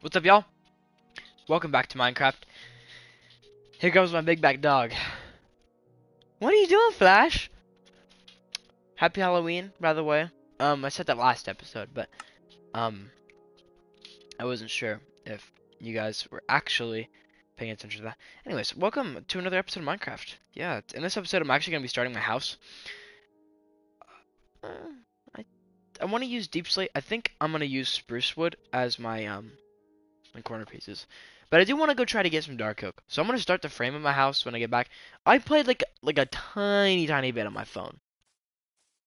What's up, y'all? Welcome back to Minecraft. Here comes my big back dog. What are you doing, Flash? Happy Halloween, by the way. I said that last episode, but um, I wasn't sure if you guys were actually paying attention to that. Anyways, welcome to another episode of Minecraft. Yeah, in this episode, I'm actually gonna be starting my house. Uh, I I want to use deep slate. I think I'm gonna use spruce wood as my corner pieces. But I do want to go try to get some dark oak. So I'm gonna start the frame of my house when I get back. I played like a tiny bit on my phone.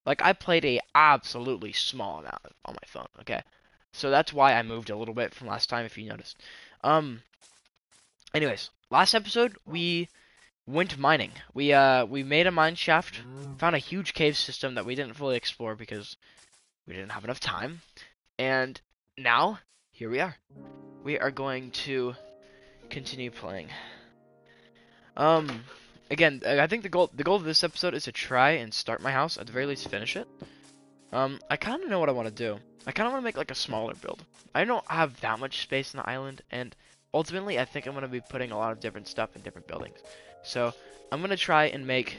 Like I played a absolutely small amount on my phone. Okay, so that's why I moved a little bit from last time, if you noticed. Um. Anyways, last episode we went mining. We made a mine shaft, found a huge cave system that we didn't fully explore because we didn't have enough time, and now here we are. We are going to continue playing. Um, again, I think the goal of this episode is to try and start my house, at the very least finish it. I kind of know what I want to do. I kind of want to make like a smaller build. I don't have that much space on the island, and ultimately I think I'm going to be putting a lot of different stuff in different buildings. So I'm going to try and make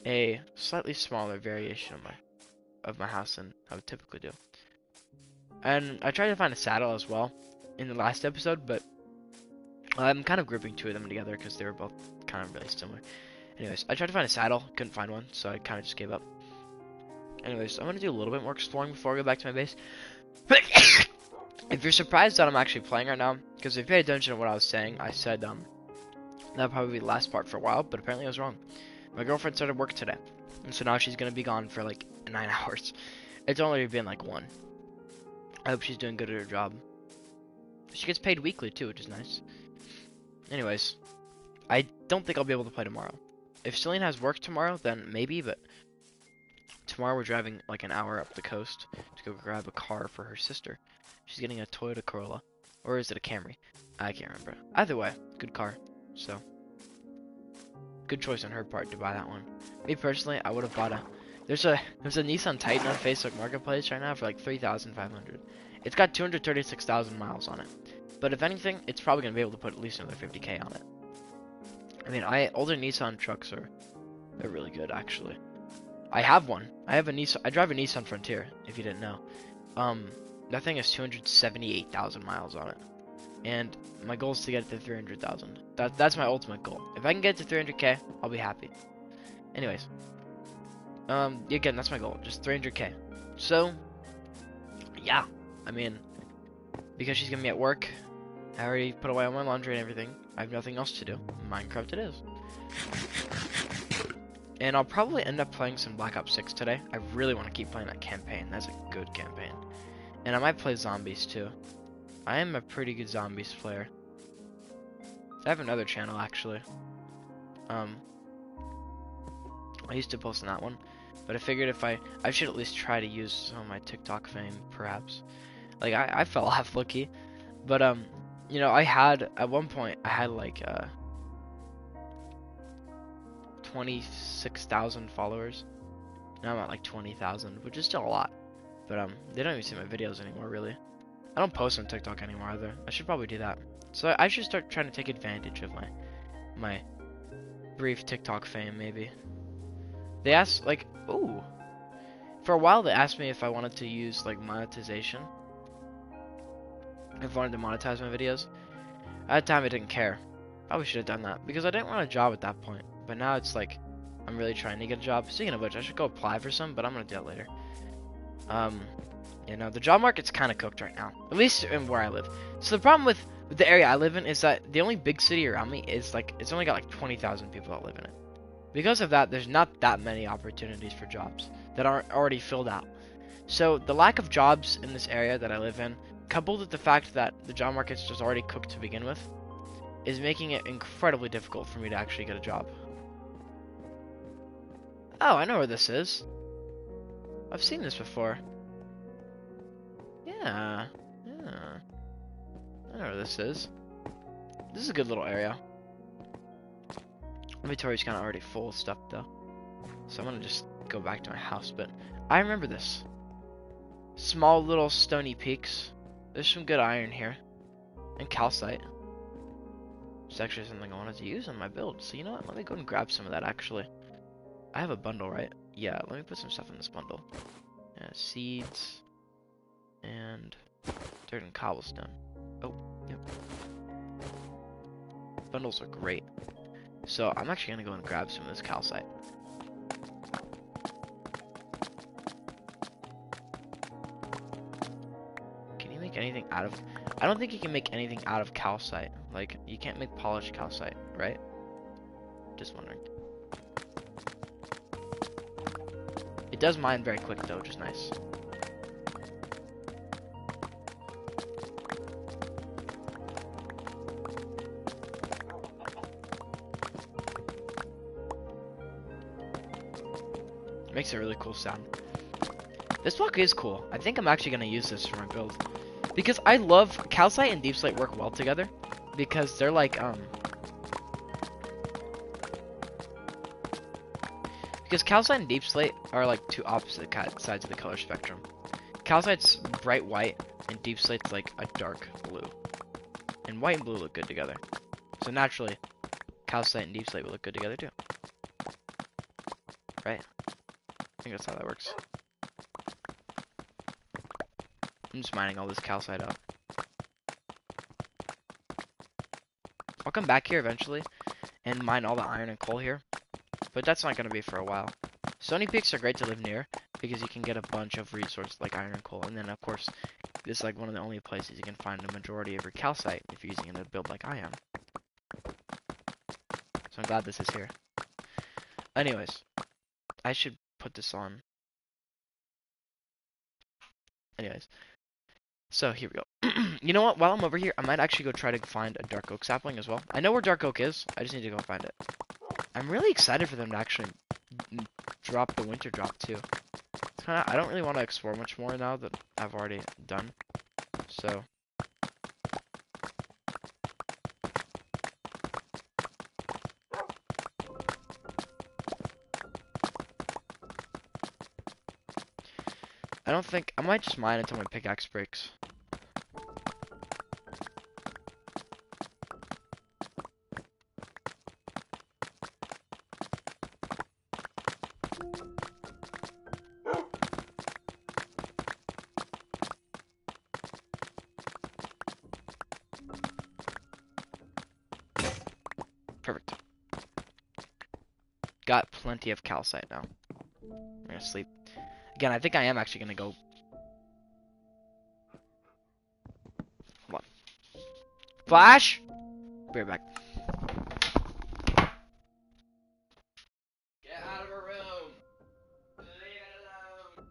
a slightly smaller variation of my house than I would typically do. And I tried to find a saddle as well in the last episode, but I'm kind of grouping two of them together because they were both kind of really similar. Anyways, I tried to find a saddle, couldn't find one, so I kind of just gave up. Anyways, I'm going to do a little bit more exploring before I go back to my base. If you're surprised that I'm actually playing right now, because if you paid attention to what I was saying, I said that'll probably be the last part for a while, but apparently I was wrong. My girlfriend started work today, and so now she's going to be gone for like 9 hours. It's only been like 1. I hope she's doing good at her job. She gets paid weekly too, which is nice. Anyways, I don't think I'll be able to play tomorrow. If Celine has work tomorrow, then maybe, but tomorrow we're driving like an hour up the coast to go grab a car for her sister. She's getting a Toyota Corolla. Or is it a Camry? I can't remember. Either way, good car. So, good choice on her part to buy that one. Me personally, I would have bought a... There's a Nissan Titan on Facebook Marketplace right now for like 3,500. It's got 236,000 miles on it. But if anything, it's probably going to be able to put at least another 50k on it. I mean, older Nissan trucks they're really good actually. I have one. I have a Nissan. I drive a Nissan Frontier, if you didn't know. That thing has 278,000 miles on it, and my goal is to get it to 300,000. That's my ultimate goal. If I can get it to 300k, I'll be happy. Anyways, again, that's my goal, just 300k. So, yeah, I mean, because she's gonna be at work, I already put away all my laundry and everything. I have nothing else to do. Minecraft it is. And I'll probably end up playing some Black Ops 6 today. I really want to keep playing that campaign. That's a good campaign. And I might play zombies too. I am a pretty good zombies player. I have another channel actually. I used to post on that one, but I figured if I should at least try to use some of my TikTok fame, perhaps. Like I fell off lucky, but you know, at one point I had like 26,000 followers. Now I'm at like 20,000, which is still a lot. But they don't even see my videos anymore, really. I don't post on TikTok anymore either. I should probably do that. So I should start trying to take advantage of my brief TikTok fame, maybe. They asked, like, ooh. For a while, they asked me if I wanted to use, like, monetization. If I wanted to monetize my videos. At the time, I didn't care. Probably should have done that, because I didn't want a job at that point. But now it's like, I'm really trying to get a job. Speaking of which, I should go apply for some, but I'm gonna do that later. You know, the job market's kind of cooked right now, at least in where I live. So the problem with the area I live in is that the only big city around me is like, it's only got like 20,000 people that live in it. Because of that, there's not that many opportunities for jobs that aren't already filled out. So the lack of jobs in this area that I live in, coupled with the fact that the job market's just already cooked to begin with, is making it incredibly difficult for me to actually get a job. Oh, I know where this is. I've seen this before. Yeah. I know where this is. This is a good little area. Inventory's kind of already full of stuff though, so I'm gonna just go back to my house. But I remember this. Small little stony peaks. There's some good iron here. And calcite. It's actually something I wanted to use on my build. So you know what? Let me go and grab some of that actually. I have a bundle, right? Yeah, let me put some stuff in this bundle. Seeds. And dirt and cobblestone. Oh, yep. Bundles are great. So I'm actually gonna go and grab some of this calcite. Can you make anything out of... I don't think you can make anything out of calcite. Like, you can't make polished calcite, right? Just wondering. It does mine very quick though, which is nice. Makes a really cool sound. This block is cool. I think I'm actually gonna use this for my build. Because I love calcite and deep slate work well together. Because they're like because calcite and deep slate are like two opposite sides of the color spectrum. Calcite's bright white and deep slate's like a dark blue. And white and blue look good together. So naturally, calcite and deep slate will look good together too. Right? I think that's how that works. I'm just mining all this calcite up. I'll come back here eventually and mine all the iron and coal here. But that's not going to be for a while. Stony Peaks are great to live near because you can get a bunch of resources like iron and coal. And then of course, this is like one of the only places you can find the majority of your calcite if you're using it to build like I am. So I'm glad this is here. Anyways, I should put this on. Anyways, so here we go. You know what? While I'm over here, I might actually go try to find a dark oak sapling as well. I know where dark oak is. I just need to go find it. I'm really excited for them to actually drop the winter drop too. It's kinda, I don't really want to explore much more now that I've already done. So. I don't think, I might just mine until my pickaxe breaks. Perfect. Got plenty of calcite now. I'm gonna sleep. Again, I think I am actually gonna go. Hold on. Flash! Be right back. Get out of her room! Leave it alone!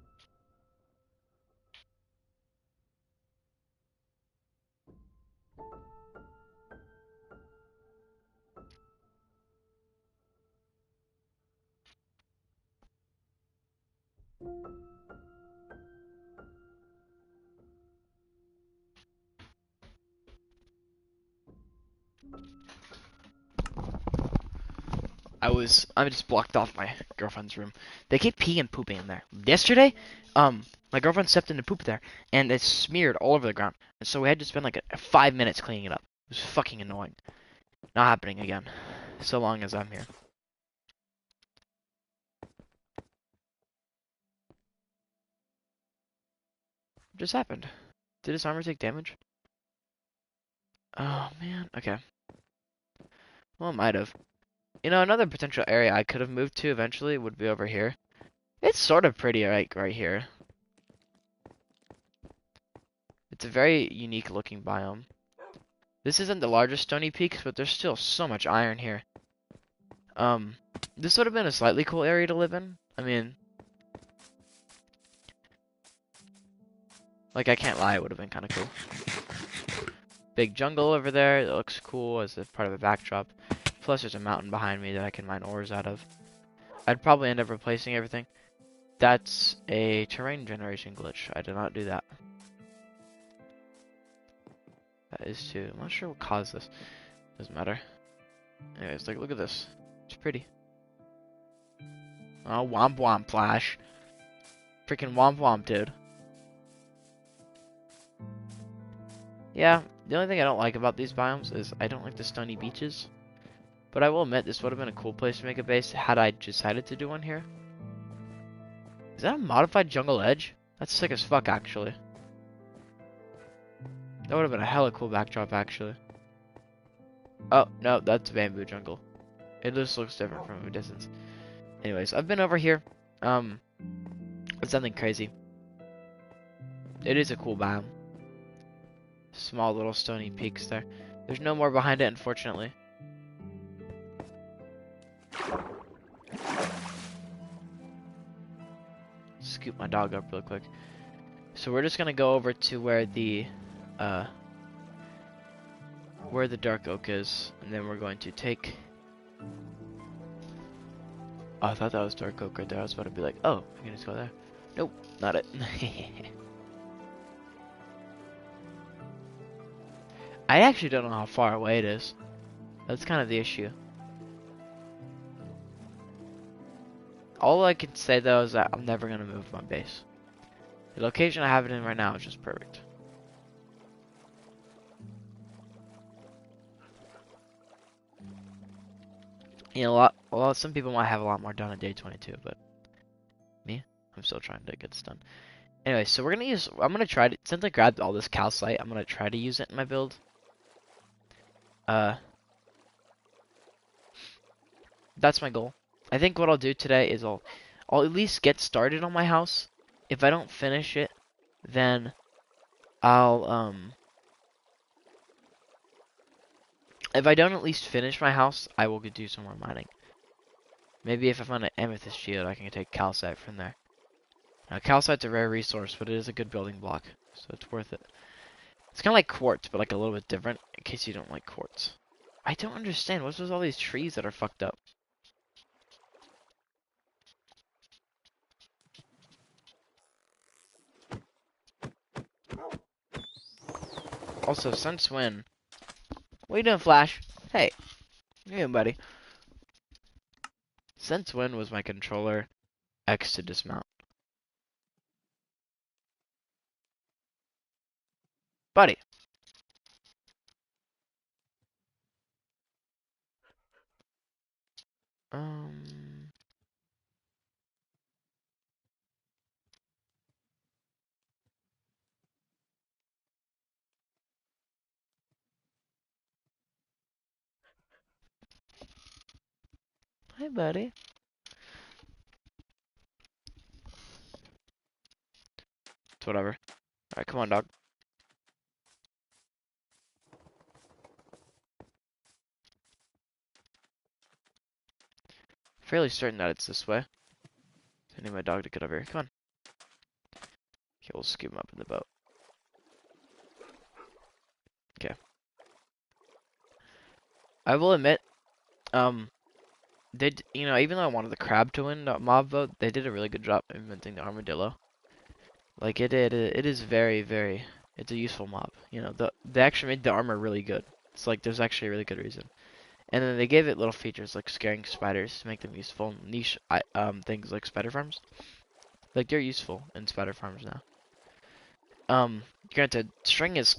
I just blocked off my girlfriend's room. They keep peeing and pooping in there. Yesterday, my girlfriend stepped in to poop there, and it smeared all over the ground. And so we had to spend like 5 minutes cleaning it up. It was fucking annoying. Not happening again. So long as I'm here. What just happened? Did his armor take damage? Oh man, okay. Well, it might have. You know, another potential area I could have moved to eventually would be over here. It's sort of pretty right here. It's a very unique looking biome. This isn't the largest Stony Peaks, but there's still so much iron here. This would have been a slightly cool area to live in. I mean, like I can't lie, it would have been kind of cool. Big jungle over there. It looks cool as a part of a backdrop. Plus, there's a mountain behind me that I can mine ores out of. I'd probably end up replacing everything. That's a terrain generation glitch. I did not do that. That is too. I'm not sure what caused this. Doesn't matter. Anyways, like, look at this. It's pretty. Oh, womp womp, Flash. Freaking womp womp, dude. Yeah, The only thing I don't like about these biomes is I don't like the stony beaches. But I will admit, this would have been a cool place to make a base had I decided to do one here. Is that a modified jungle edge? That's sick as fuck, actually. That would have been a hella cool backdrop, actually. Oh, no, that's bamboo jungle. It just looks different from a distance. Anyways, I've been over here. It's nothing crazy. It is a cool biome. Small little stony peaks there. There's no more behind it, unfortunately. Scoop my dog up real quick. So we're just gonna go over to where the dark oak is, and then we're going to take. Oh, I thought that was dark oak right there. I was about to be like, oh, I can just go there. Nope, not it. I actually don't know how far away it is. That's kind of the issue. All I can say though is that I'm never gonna move my base. The location I have it in right now is just perfect. You know, some people might have a lot more done on day 22, but me, I'm still trying to get this done. Anyway, so I'm gonna try to, since I grabbed all this calcite, I'm gonna try to use it in my build. That's my goal. I think what I'll do today is I'll at least get started on my house. If I don't finish it, then I'll if I don't at least finish my house, I will do some more mining. Maybe if I find an amethyst shield, I can take calcite from there. Now, calcite's a rare resource, but it is a good building block, so it's worth it. It's kind of like quartz, but like a little bit different, in case you don't like quartz. I don't understand. What's with all these trees that are fucked up? Also, since when? What are you doing, Flash? Hey. Hey, buddy. Since when was my controller X to dismount? Buddy. Hi, buddy. It's whatever. Alright, come on, dog. Fairly certain that it's this way. I need my dog to get over here. Come on. Okay, we'll scoop him up in the boat. Okay. I will admit, even though I wanted the crab to win the mob vote, they did a really good job inventing the armadillo. Like it is very, very, it's a useful mob. You know, they actually made the armor really good. It's like there's actually a really good reason. And then they gave it little features like scaring spiders to make them useful. Niche things like spider farms. Like they're useful in spider farms now. Granted, string is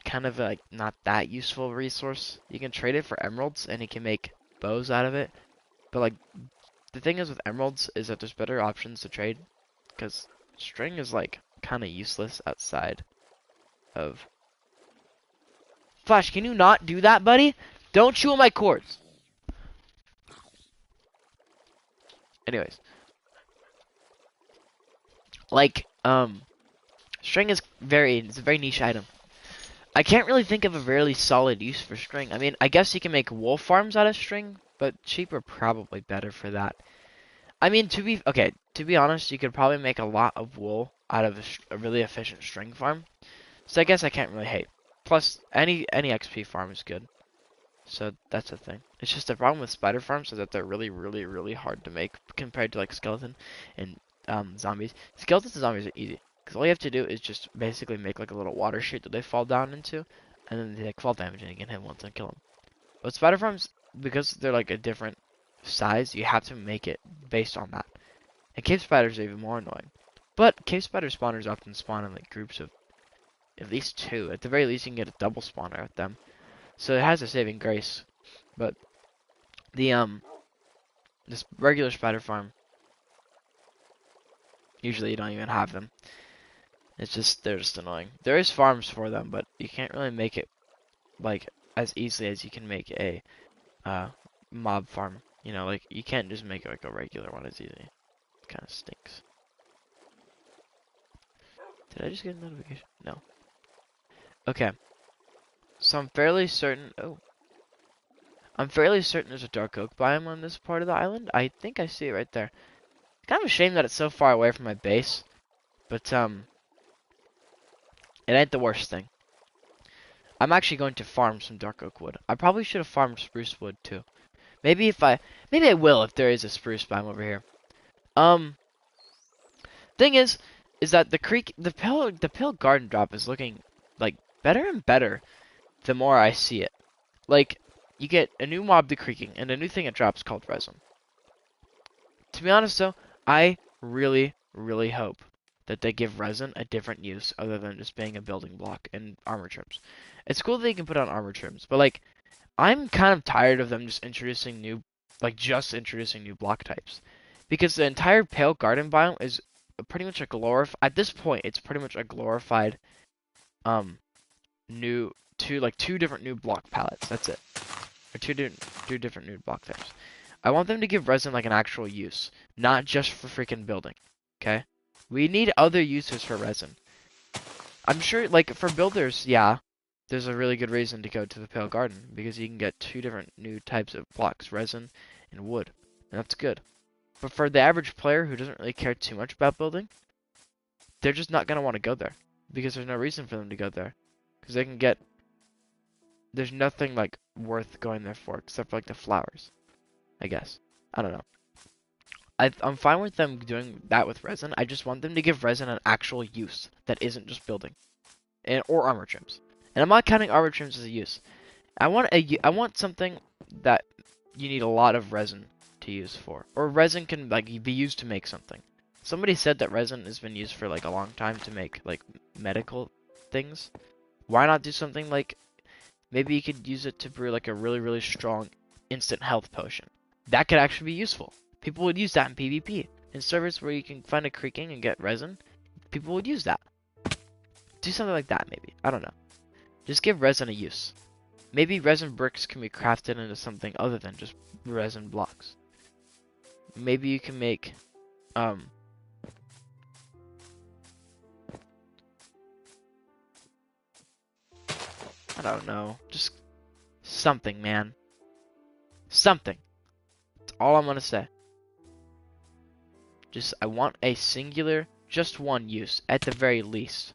kind of like not that useful resource. You can trade it for emeralds and you can make bows out of it. But like the thing is with emeralds is that there's better options to trade because string is like kind of useless outside of Flash, can you not do that, buddy? Don't chew on my cords. Anyways. Like, string is it's a very niche item. I can't really think of a really solid use for string. I mean, I guess you can make wool farms out of string, but sheep are probably better for that. I mean, to be honest, you could probably make a lot of wool out of a really efficient string farm. So I guess I can't really hate. Plus, any XP farm is good. So that's the thing. It's just the problem with spider farms is that they're really, really, really hard to make compared to like skeleton and zombies. Skeletons and zombies are easy because all you have to do is just basically make like a little water chute that they fall down into, and then they like fall damage and you can hit once and kill them. But spider farms, because they're like a different size, you have to make it based on that. And cave spiders are even more annoying. But cave spider spawners often spawn in like groups of at least 2. At the very least, you can get a double spawner with them. So it has a saving grace. But the this regular spider farm, usually you don't even have them. It's just they're just annoying. There is farms for them, but you can't really make it like as easily as you can make a mob farm. You know, like you can't just make it like a regular one as easy. It kind of stinks. Did I just get a notification? No. Okay. So I'm fairly certain. Oh. I'm fairly certain there's a dark oak biome on this part of the island. I think I see it right there. It's kind of a shame that it's so far away from my base, but it ain't the worst thing. I'm actually going to farm some dark oak wood. I probably should have farmed spruce wood too. Maybe I will if there is a spruce biome over here. Thing is that the pale garden drop is looking like better and better the more I see it. Like you get a new mob, the creaking, and a new thing it drops called resin. To be honest though, I really, really hope that they give resin a different use other than just being a building block and armor trims. It's cool that they can put on armor trims, but like I'm kind of tired of them just introducing new block types. Because the entire pale garden biome is pretty much a at this point it's pretty much a glorified two different new block palettes. That's it. Or two different new block types. I want them to give resin like an actual use, not just for freaking building. Okay? We need other uses for resin. I'm sure, like, for builders, yeah, there's a really good reason to go to the Pale Garden, because you can get 2 different new types of blocks, resin and wood, and that's good. But for the average player who doesn't really care too much about building, they're just not going to want to go there, because there's no reason for them to go there. Because they can get, there's nothing, like, worth going there for, except for, like, the flowers, I guess. I don't know. I'm fine with them doing that with resin. I just want them to give resin an actual use that isn't just building, or armor trims. And I'm not counting armor trims as a use. I want something that you need a lot of resin to use for, or resin can like be used to make something. Somebody said that resin has been used for like a long time to make like medical things. Why not do something like maybe you could use it to brew like a really, really strong instant health potion? That could actually be useful. People would use that in PvP. In servers where you can find a creaking and get resin, people would use that. Do something like that, maybe. I don't know. Just give resin a use. Maybe resin bricks can be crafted into something other than just resin blocks. Maybe you can make, I don't know. Just something, man. Something. That's all I'm gonna say. I want a singular, just one use, at the very least.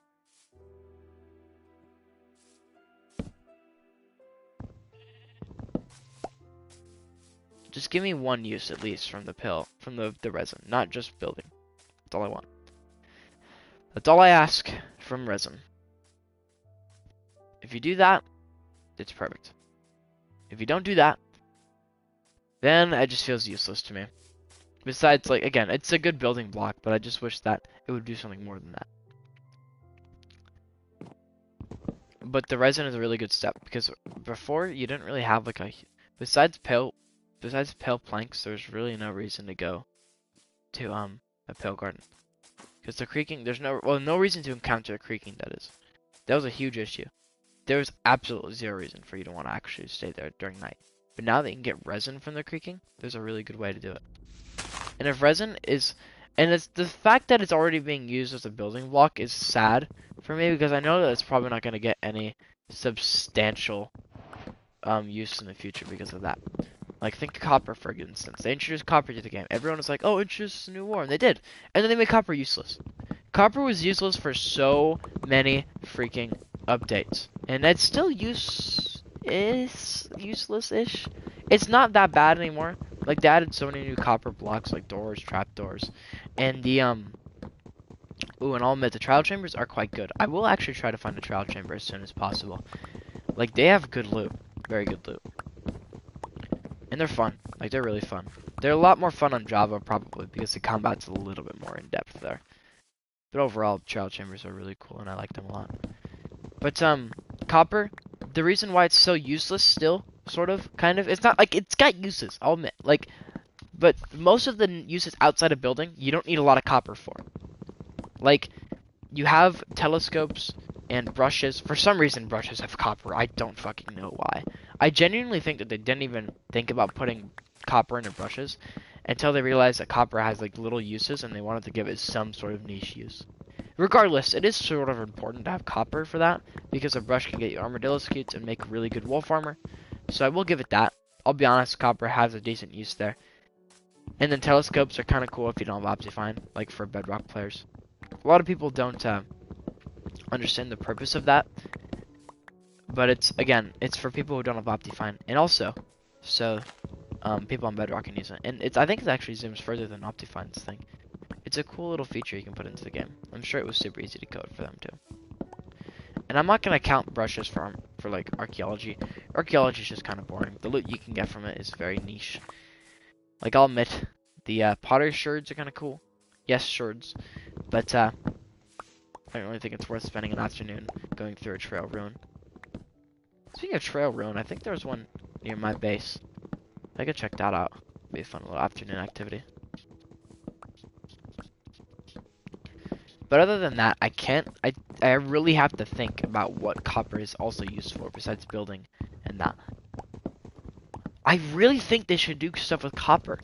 Just give me one use at least from the resin, not just building. That's all I want. That's all I ask from resin. If you do that, it's perfect. If you don't do that, then it just feels useless to me. Besides, like, again, it's a good building block, but I just wish that it would do something more than that. But the resin is a really good step, because before, you didn't really have, like, besides pale planks, there's really no reason to go to, a pale garden. Because the creaking, there's no reason to encounter a creaking, that is. That was a huge issue. There was absolutely zero reason for you to want to actually stay there during night. But now that you can get resin from the creaking, there's a really good way to do it. And if resin is, and it's the fact that it's already being used as a building block is sad for me, because I know that it's probably not going to get any substantial use in the future because of that. Like, think of copper, for instance. They introduced copper to the game. Everyone was like, oh, introduce a new war, and they did. And then they made copper useless. Copper was useless for so many freaking updates. And it's still useless-ish. It's not that bad anymore. Like, they added so many new copper blocks, like doors, trapdoors. And the, ooh, and I'll admit, the trial chambers are quite good. I will actually try to find a trial chamber as soon as possible. Like, they have good loot. Very good loot. And they're fun. Like, they're really fun. They're a lot more fun on Java, probably, because the combat's a little bit more in-depth there. But overall, trial chambers are really cool, and I like them a lot. But copper, the reason why it's so useless still, sort of, kind of, it's not like it's got uses, I'll admit. Like, but most of the uses outside of building, you don't need a lot of copper for. Like, you have telescopes and brushes. For some reason, brushes have copper. I don't fucking know why. I genuinely think that they didn't even think about putting copper into brushes until they realized that copper has like little uses and they wanted to give it some sort of niche use. Regardless, it is sort of important to have copper for that because a brush can get you armadillo scutes and make really good wolf armor. So I will give it that. I'll be honest, copper has a decent use there. And then telescopes are kind of cool if you don't have Optifine, like for bedrock players. A lot of people don't understand the purpose of that, but it's for people who don't have Optifine, and also so people on bedrock can use it. And I think it actually zooms further than Optifine's thing. It's a cool little feature you can put into the game. I'm sure it was super easy to code for them too. And I'm not gonna count brushes for like archaeology. Archaeology is just kind of boring. The loot you can get from it is very niche. Like, I'll admit, the potter shards are kind of cool. Yes, shards, but I don't really think it's worth spending an afternoon going through a trail ruin. Speaking of trail ruin, I think there's one near my base. I could check that out. Be a fun little afternoon activity. But other than that, I really have to think about what copper is also used for besides building and that. I really think they should do stuff with copper.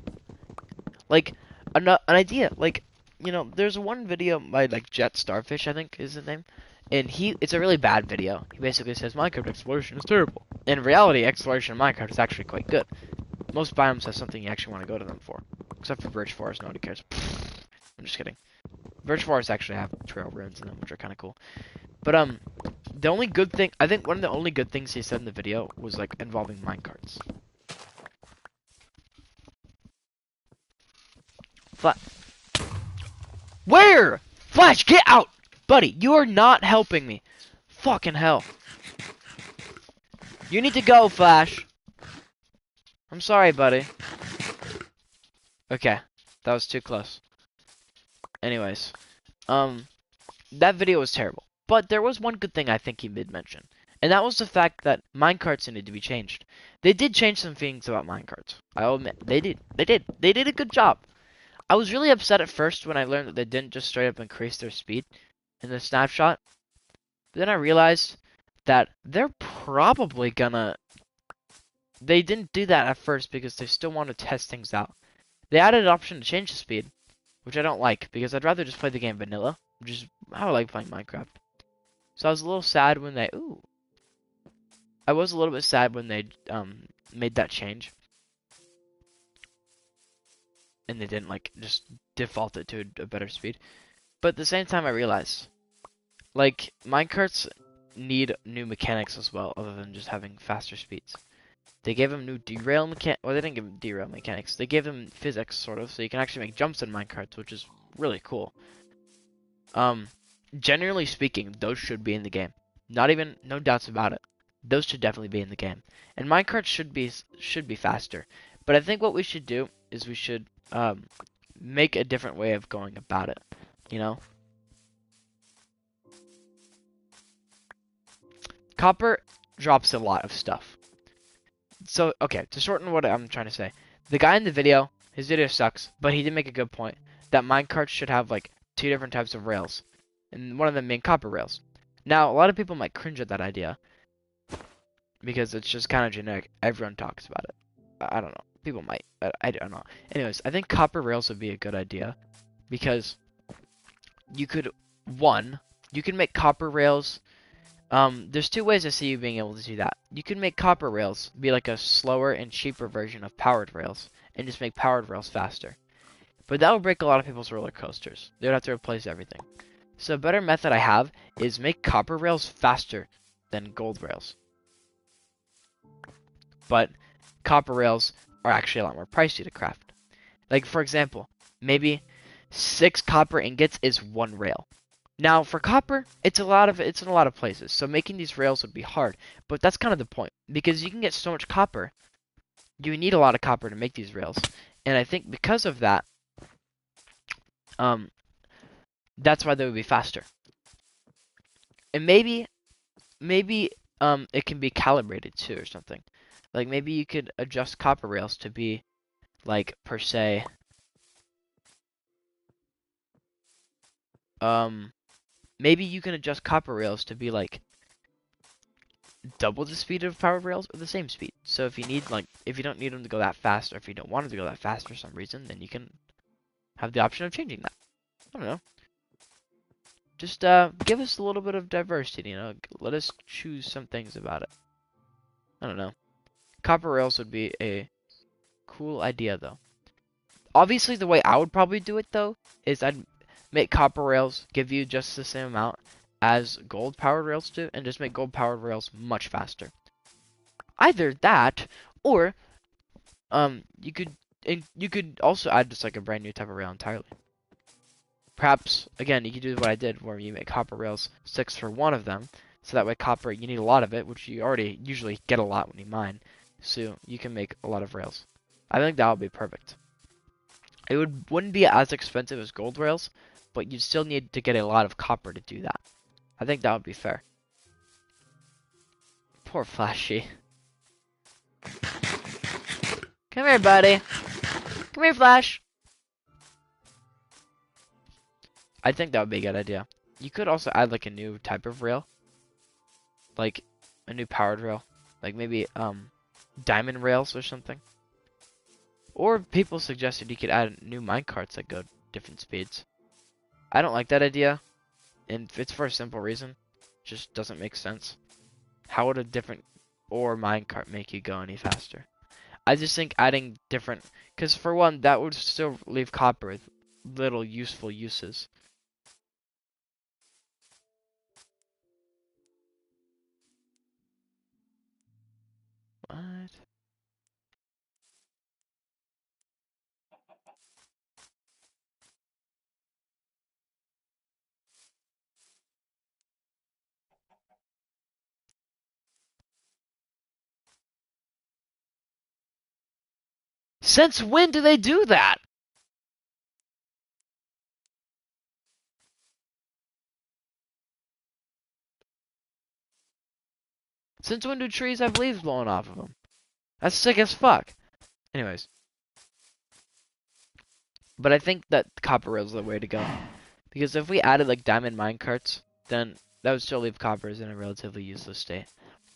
Like, an idea, like, you know, there's one video by, like, Jet Starfish, I think is his name. And it's a really bad video. He basically says, Minecraft exploration is terrible. In reality, exploration in Minecraft is actually quite good. Most biomes have something you actually want to go to them for. Except for Birch Forest, nobody cares. I'm just kidding. Birch Forests actually have trail ruins in them, which are kind of cool. But, the only good thing, I think one of the only good things he said in the video was, like, involving minecarts. Where? Flash, get out! Buddy, you are not helping me. Fucking hell. You need to go, Flash. I'm sorry, buddy. Okay, that was too close. Anyways, that video was terrible. But there was one good thing I think he did mention. And that was the fact that minecarts needed to be changed. They did change some things about minecarts. I'll admit, they did. They did a good job. I was really upset at first when I learned that they didn't just straight up increase their speed in the snapshot. But then I realized that they're probably gonna... They didn't do that at first because they still want to test things out. They added an option to change the speed, which I don't like because I'd rather just play the game vanilla, which is how I like playing Minecraft. So I was a little sad when they... Ooh. I was a little bit sad when they made that change. And they didn't, like, just default it to a better speed. But at the same time, I realized, like, minecarts need new mechanics as well, other than just having faster speeds. They gave them new derail mechanics. Well, they didn't give them derail mechanics. They gave them physics, sort of, so you can actually make jumps in minecarts, which is really cool. Generally speaking, those should be in the game. No doubts about it. Those should definitely be in the game. And minecarts should be faster. But I think what we should do is we should make a different way of going about it, you know? Copper drops a lot of stuff. So, okay, to shorten what I'm trying to say, the guy in the video, his video sucks, but he did make a good point, that minecarts should have, like, 2 different types of rails, and one of them being copper rails. Now, a lot of people might cringe at that idea, because it's just kind of generic. Everyone talks about it. I don't know. People might. I don't know. Anyways, I think copper rails would be a good idea, because you could, you can make copper rails. There's 2 ways I see you being able to do that. You can make copper rails be like a slower and cheaper version of powered rails, and just make powered rails faster. But that would break a lot of people's roller coasters. They would have to replace everything. So a better method I have is make copper rails faster than gold rails. But copper rails are actually a lot more pricey to craft. Like, for example, maybe 6 copper ingots is 1 rail. Now, for copper, it's in a lot of places, so making these rails would be hard. But that's kind of the point, because you can get so much copper, you need a lot of copper to make these rails. And I think because of that, that's why they would be faster. And maybe maybe it can be calibrated too or something. Like maybe you could adjust copper rails to be like per se um maybe you can adjust copper rails to be like double the speed of powered rails or the same speed. So if you need like if you don't need them to go that fast or if you don't want them to go that fast for some reason, then you can have the option of changing that. I don't know. Just give us a little bit of diversity, you know. Let us choose some things about it. I don't know. Copper rails would be a cool idea though. Obviously the way I would probably do it though is I'd make copper rails give you just the same amount as gold powered rails do and just make gold powered rails much faster. Either that or you could also add just like a brand new type of rail entirely. Perhaps again you could do what I did where you make copper rails 6 for one of them, so that way copper you need a lot of it, which you already usually get a lot when you mine, so you can make a lot of rails. I think that would be perfect. It wouldn't be as expensive as gold rails, but you'd still need to get a lot of copper to do that. I think that would be fair. Poor Flashy. Come here, buddy. Come here, Flash. I think that would be a good idea. You could also add like a new type of rail. Like a new powered rail. Like maybe diamond rails or something. Or people suggested you could add new minecarts that go different speeds. I don't like that idea. And it's for a simple reason. It just doesn't make sense. How would a different ore minecart make you go any faster? I just think adding different, because for one, that would still leave copper with little useful uses. What? Since when do they do that? Since when do trees have leaves blowing off of them? That's sick as fuck. Anyways. But I think that copper rails are the way to go. Because if we added like diamond minecarts, then that would still leave coppers in a relatively useless state.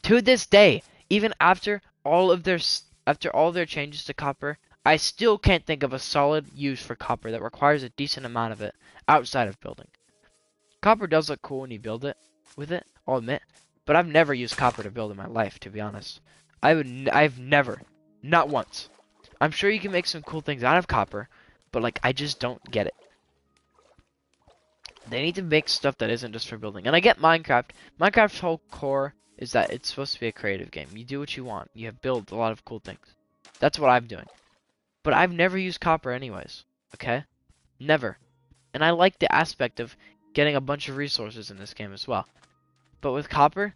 To this day, even after all their changes to copper, I still can't think of a solid use for copper that requires a decent amount of it outside of building. Copper does look cool when you build it with it, I'll admit, but I've never used copper to build in my life, to be honest. I've never, not once. I'm sure you can make some cool things out of copper, but like I just don't get it. They need to make stuff that isn't just for building. And I get Minecraft. Minecraft's whole core is that it's supposed to be a creative game. You do what you want. You have built a lot of cool things. That's what I'm doing. But I've never used copper anyways. Okay? Never. And I like the aspect of getting a bunch of resources in this game as well. But with copper,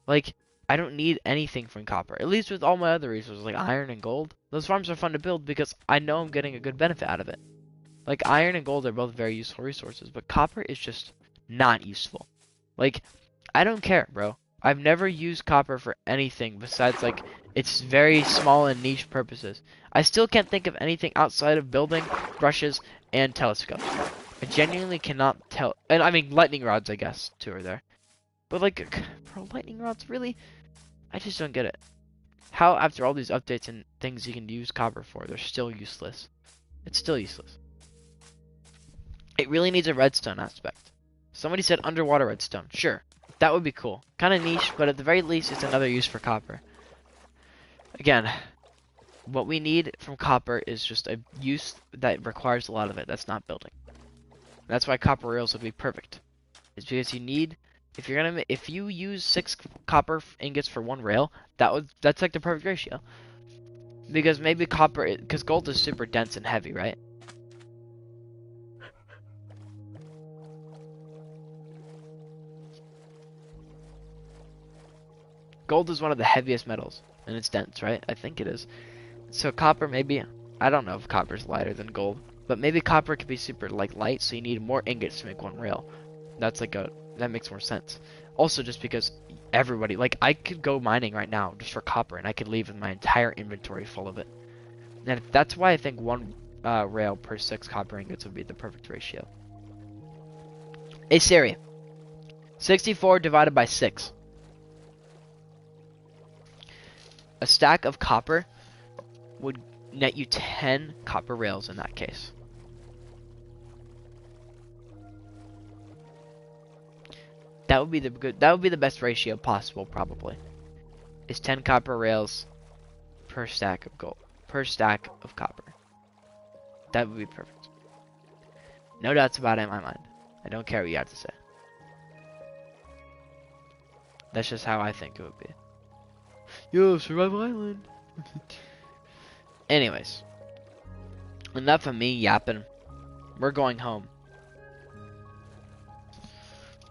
like, I don't need anything from copper. At least with all my other resources, like iron and gold. Those farms are fun to build because I know I'm getting a good benefit out of it. Like, iron and gold are both very useful resources, but copper is just not useful. Like, I don't care, bro. I've never used copper for anything besides, like, its very small and niche purposes. I still can't think of anything outside of building, brushes, and telescopes. I genuinely cannot tell. And, I mean, lightning rods, I guess, too, are there. But, like, bro, lightning rods, really? I just don't get it. How, after all these updates and things you can use copper for, they're still useless. It's still useless. It really needs a redstone aspect. Somebody said underwater redstone. Sure, that would be cool. Kind of niche, but at the very least, it's another use for copper. Again, what we need from copper is just a use that requires a lot of it. That's not building. That's why copper rails would be perfect. It's because you need, if you use 6 copper ingots for 1 rail, that's like the perfect ratio. Because maybe copper, because gold is super dense and heavy, right? Gold is one of the heaviest metals, and it's dense, right? I think it is. So copper maybe, I don't know if copper's lighter than gold, but maybe copper could be super like light, so you need more ingots to make 1 rail. That makes more sense. Also, just because everybody, like, I could go mining right now just for copper, and I could leave with my entire inventory full of it. And that's why I think one rail per 6 copper ingots would be the perfect ratio. Hey Siri, 64 divided by 6. A stack of copper would net you 10 copper rails in that case. That would be the best ratio possible, probably. Is 10 copper rails per stack of gold, per stack of copper. That would be perfect. No doubts about it in my mind. I don't care what you have to say. That's just how I think it would be. Yo, Survival Island. Anyways, enough of me yapping. We're going home.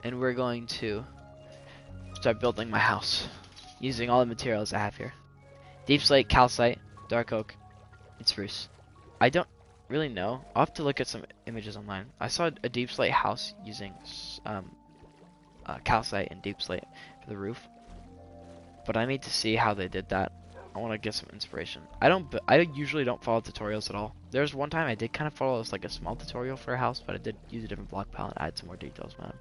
And we're going to start building my house using all the materials I have here. Deep slate, calcite, dark oak, and spruce. I don't really know. I'll have to look at some images online. I saw a deep slate house using calcite and deep slate for the roof. But I need to see how they did that. I want to get some inspiration. I usually don't follow tutorials at all. There's one time I did kind of follow like a small tutorial for a house, but I did use a different block palette and add some more details on it.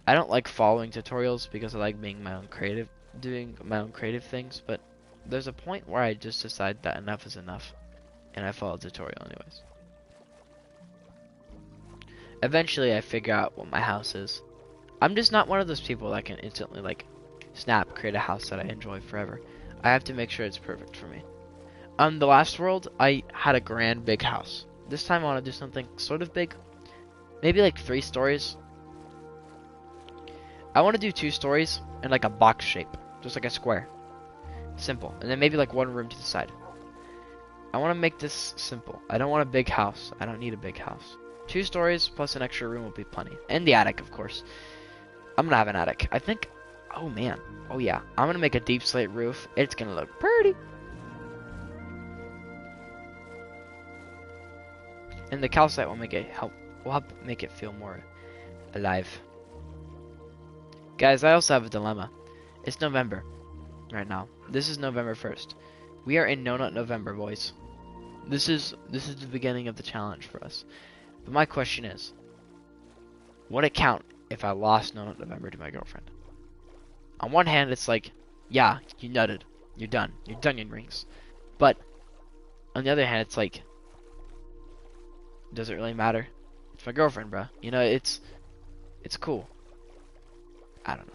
I don't like following tutorials because I like being doing my own creative things, but there's a point where I just decide that enough is enough, and I follow a tutorial anyways. Eventually I figure out what my house is. I'm just not one of those people that can instantly like snap, create a house that I enjoy forever. I have to make sure it's perfect for me. On the last world, I had a grand big house. This time I want to do something sort of big. Maybe like 3 stories. I want to do 2 stories in like a box shape. Just like a square. Simple. And then maybe like 1 room to the side. I want to make this simple. I don't want a big house. I don't need a big house. 2 stories plus an extra room will be plenty. And the attic, of course. I'm gonna have an attic. I think... Oh, man. Oh, yeah. I'm gonna make a deep slate roof. It's gonna look pretty. And the calcite will help make it feel more alive. Guys, I also have a dilemma. It's November right now. This is November 1st. We are in No Nut November, boys. This is the beginning of the challenge for us. But my question is, would it count if I lost No Nut November to my girlfriend? On one hand, it's like, yeah, you nutted. You're done. You're done your rings. But on the other hand, it's like, does it really matter? It's my girlfriend, bro. You know, it's cool. I don't know.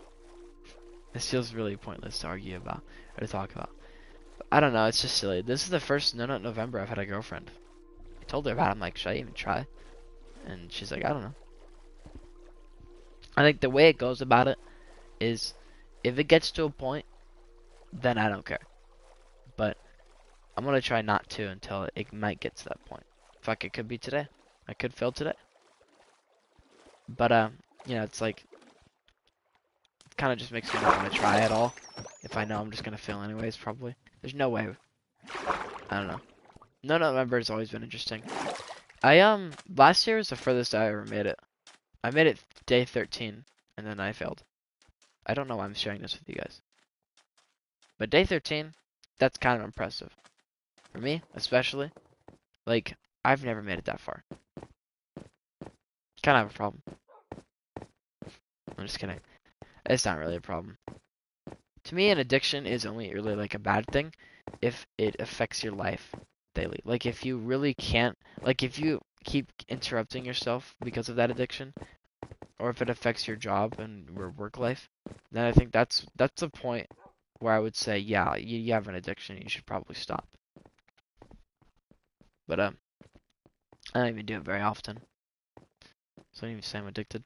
This feels really pointless to argue about or to talk about. I don't know. It's just silly. This is the first No Nut November I've had a girlfriend. I told her about it. I'm like, should I even try? And she's like, I don't know. I think the way it goes about it is, if it gets to a point, then I don't care. But I'm gonna try not to until it might get to that point. Fuck, it could be today. I could fail today. But you know, it's like, it kind of just makes me not want to try at all. If I know I'm just gonna fail anyways, probably. There's no way. I don't know. No November has always been interesting. Last year was the furthest I ever made it. I made it day 13, and then I failed. I don't know why I'm sharing this with you guys. But day 13, that's kind of impressive. For me, especially. Like, I've never made it that far. Kind of have a problem. I'm just kidding. It's not really a problem. To me, an addiction is only really like a bad thing if it affects your life daily. Like, if you really can't, like, if you keep interrupting yourself because of that addiction, or if it affects your job and your work life, then I think that's the point where I would say, yeah, you have an addiction, you should probably stop. But I don't even do it very often, so I don't even say I'm addicted.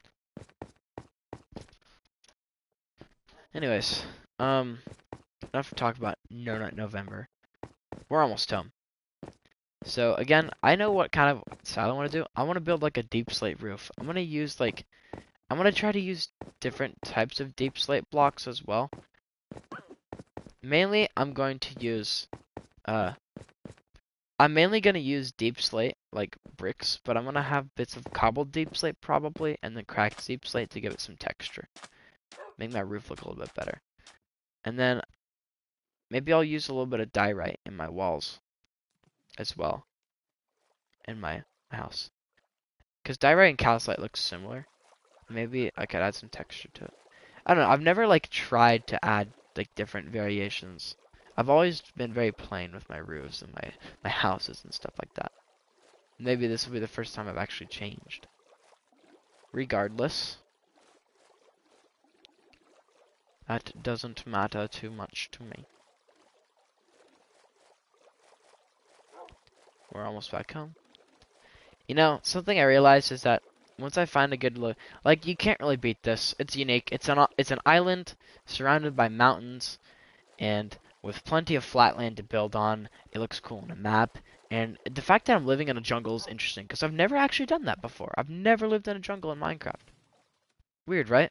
Anyways, enough to talk about No Nut November. We're almost home. So again, I know what kind of style I want to do. I want to build like a deep slate roof. I'm gonna try to use different types of deep slate blocks as well. Mainly, I'm mainly gonna use deep slate, like bricks, but I'm gonna have bits of cobbled deep slate probably, and then cracked deep slate to give it some texture. Make my roof look a little bit better. And then maybe I'll use a little bit of diorite in my walls as well in my house. Because diorite and calcite look similar. Maybe I could add some texture to it. I don't know. I've never like tried to add like different variations. I've always been very plain with my roofs and my houses and stuff like that. Maybe this will be the first time I've actually changed. Regardless, that doesn't matter too much to me. We're almost back home. You know, something I realized is that once I find a good look, like you can't really beat this. It's unique. It's an island surrounded by mountains and with plenty of flat land to build on. It looks cool on a map. And the fact that I'm living in a jungle is interesting because I've never actually done that before. I've never lived in a jungle in Minecraft. Weird, right?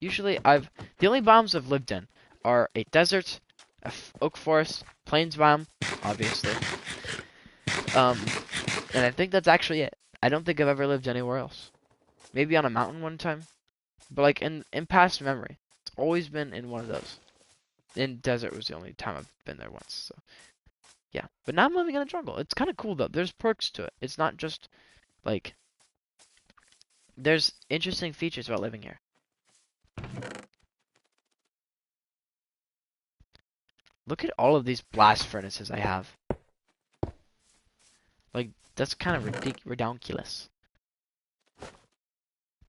Usually the only biomes I've lived in are a desert, oak forest, plains biome, obviously. And I think that's actually it. I don't think I've ever lived anywhere else. Maybe on a mountain one time. But like in past memory, it's always been in one of those. In desert was the only time I've been there once. So yeah. But now I'm living in a jungle. It's kind of cool though. There's perks to it. It's not just like there's interesting features about living here. Look at all of these blast furnaces I have. Like that's kind of ridiculous.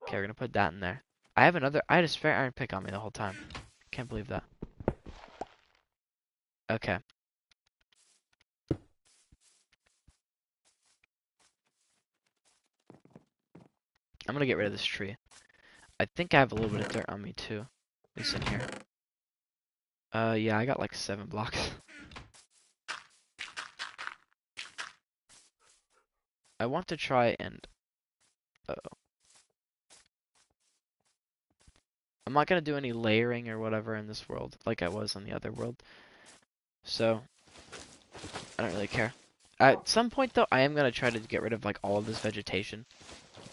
Okay, we're gonna put that in there. I had a spare iron pick on me the whole time. Can't believe that. Okay. I'm gonna get rid of this tree. I think I have a little bit of dirt on me too. At least in here. Yeah, I got like 7 blocks. I want to try and... Uh-oh. I'm not gonna do any layering or whatever in this world, like I was on the other world. So, I don't really care. At some point though, I am gonna try to get rid of like all of this vegetation.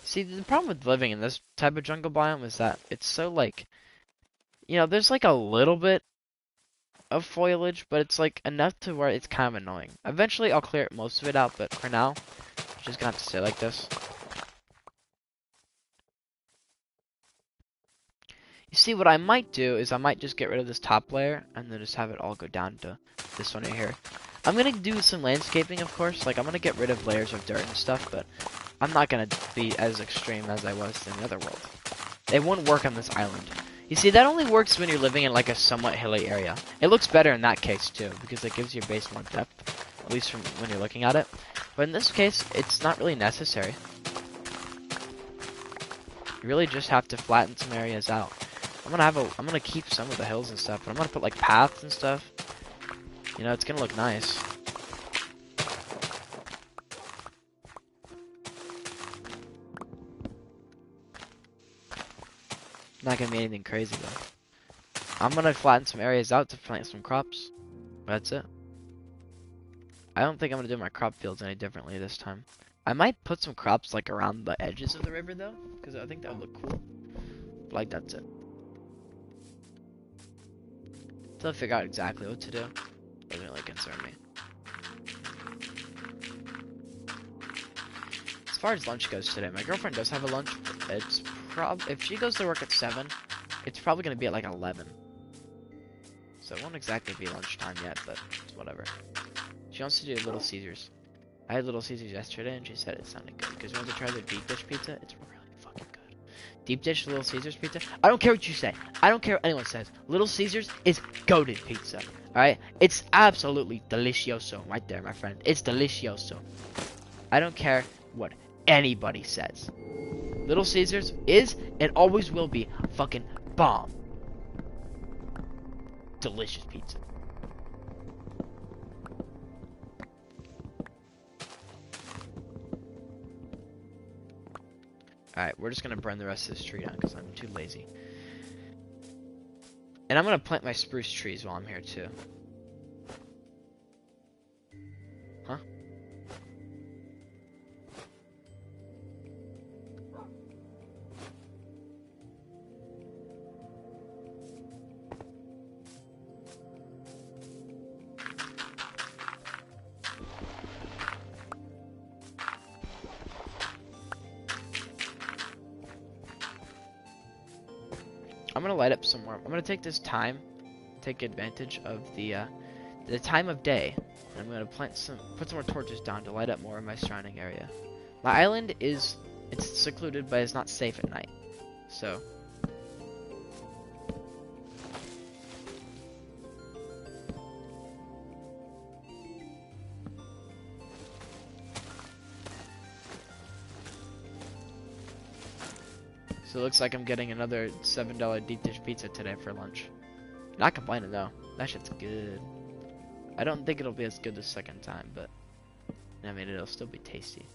See, the problem with living in this type of jungle biome is that it's so like... You know, there's like a little bit of foliage, but it's like enough to where it's kind of annoying. Eventually I'll clear most of it out, but for now, I'm just gonna have to stay like this. You see, what I might do is I might just get rid of this top layer and then just have it all go down to this one right here. I'm gonna do some landscaping, of course. Like, I'm gonna get rid of layers of dirt and stuff, but I'm not gonna be as extreme as I was in the other world. It wouldn't work on this island. You see, that only works when you're living in like a somewhat hilly area. It looks better in that case too, because it gives your base more depth, at least from when you're looking at it. But in this case, it's not really necessary. You really just have to flatten some areas out. I'm gonna keep some of the hills and stuff, but I'm gonna put like paths and stuff. You know, it's gonna look nice. Not gonna be anything crazy though. I'm gonna flatten some areas out to plant some crops. That's it. I don't think I'm gonna do my crop fields any differently this time. I might put some crops like around the edges of the river though, because I think that would look cool. Like that's it. Until I figure out exactly what to do, doesn't really concern me. As far as lunch goes today, my girlfriend does have a lunch. It's if she goes to work at 7, it's probably gonna be at like 11. So it won't exactly be lunchtime yet, but it's whatever. She wants to do Little Caesars. I had Little Caesars yesterday, and she said it sounded good. Because you want to try their deep dish pizza? It's really fucking good. Deep dish Little Caesars pizza? I don't care what you say. I don't care what anyone says. Little Caesars is goated pizza. Alright? It's absolutely delicioso right there, my friend. It's delicioso. I don't care what anybody says. Little Caesars is and always will be fucking bomb. Delicious pizza. Alright, we're just gonna burn the rest of this tree down because I'm too lazy. And I'm gonna plant my spruce trees while I'm here too. Huh? I'm gonna light up some more. I'm gonna take this time, take advantage of the time of day. And I'm gonna put some more torches down to light up more of my surrounding area. My island it's secluded, but it's not safe at night. So. So it looks like I'm getting another $7 deep dish pizza today for lunch. Not complaining though. That shit's good. I don't think it'll be as good the second time, but I mean it'll still be tasty.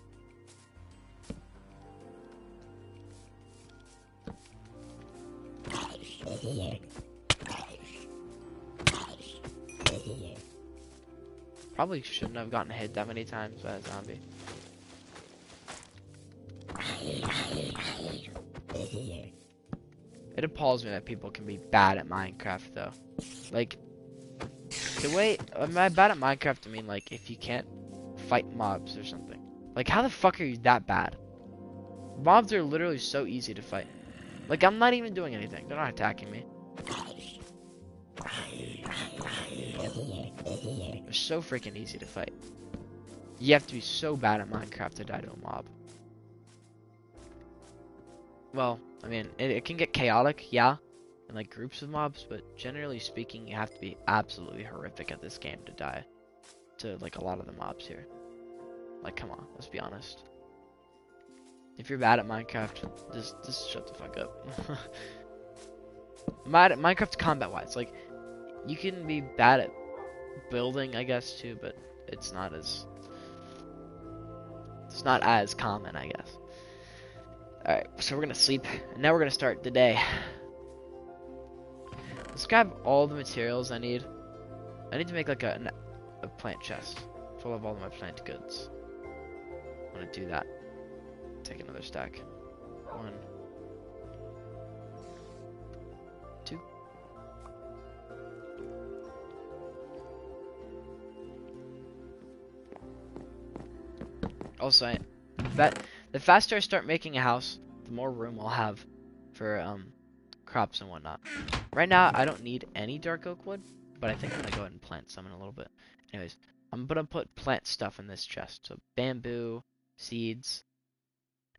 Probably shouldn't have gotten hit that many times by a zombie. It appalls me that people can be bad at Minecraft though. Like, the way, am I bad at Minecraft? I mean, like, if you can't fight mobs or something. Like, how the fuck are you that bad? Mobs are literally so easy to fight. Like, I'm not even doing anything. They're not attacking me. They're so freaking easy to fight. You have to be so bad at Minecraft to die to a mob. Well, I mean, it can get chaotic, yeah, in like groups of mobs, but generally speaking, you have to be absolutely horrific at this game to die to like a lot of the mobs here. Like, come on, let's be honest. If you're bad at Minecraft, just shut the fuck up. Minecraft combat-wise, like, you can be bad at building, I guess, too, but it's not as common, I guess. Alright, so we're gonna sleep, and now we're gonna start the day. Let's grab all the materials I need. I need to make like a plant chest full of all of my plant goods. I'm gonna do that. Take another stack. 1, 2. Also, the faster I start making a house, the more room I'll have for crops and whatnot. Right now, I don't need any dark oak wood, but I think I'm gonna go ahead and plant some in a little bit. Anyways, I'm gonna put plant stuff in this chest. So bamboo, seeds,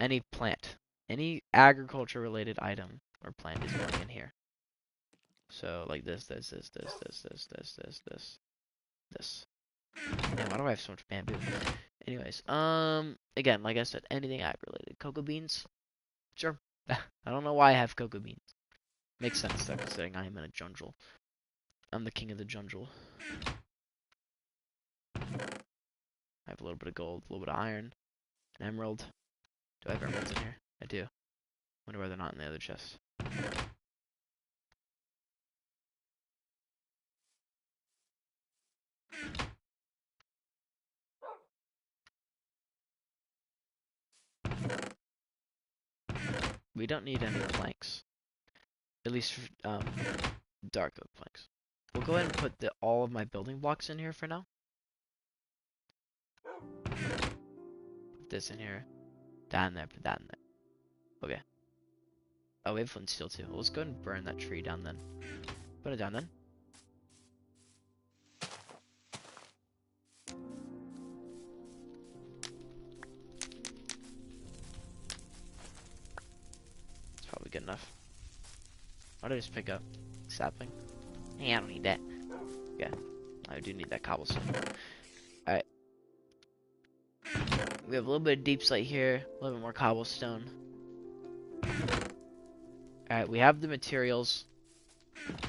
any plant, any agriculture related item or plant is going in here. So like this. Man, why do I have so much bamboo? Anyways, again, like I said, anything ag related. Cocoa beans, sure. I don't know why I have cocoa beans. Makes sense though, considering I am in a jungle. I'm the king of the jungle. I have a little bit of gold, a little bit of iron, an emerald. Do I have emeralds in here? I do. Wonder why they're not in the other chest. We don't need any planks. At least for, dark oak planks. We'll go ahead and put all of my building blocks in here for now. Put this in here. That in there, put that in there. Okay. Oh, we have flint and steel too. Well, let's go ahead and burn that tree down then. Put it down then. It's probably good enough. Why did I just pick up sapling? Yeah, I don't need that. Yeah, I do need that cobblestone. Alright. We have a little bit of deep slate here, a little bit more cobblestone. Alright, we have the materials.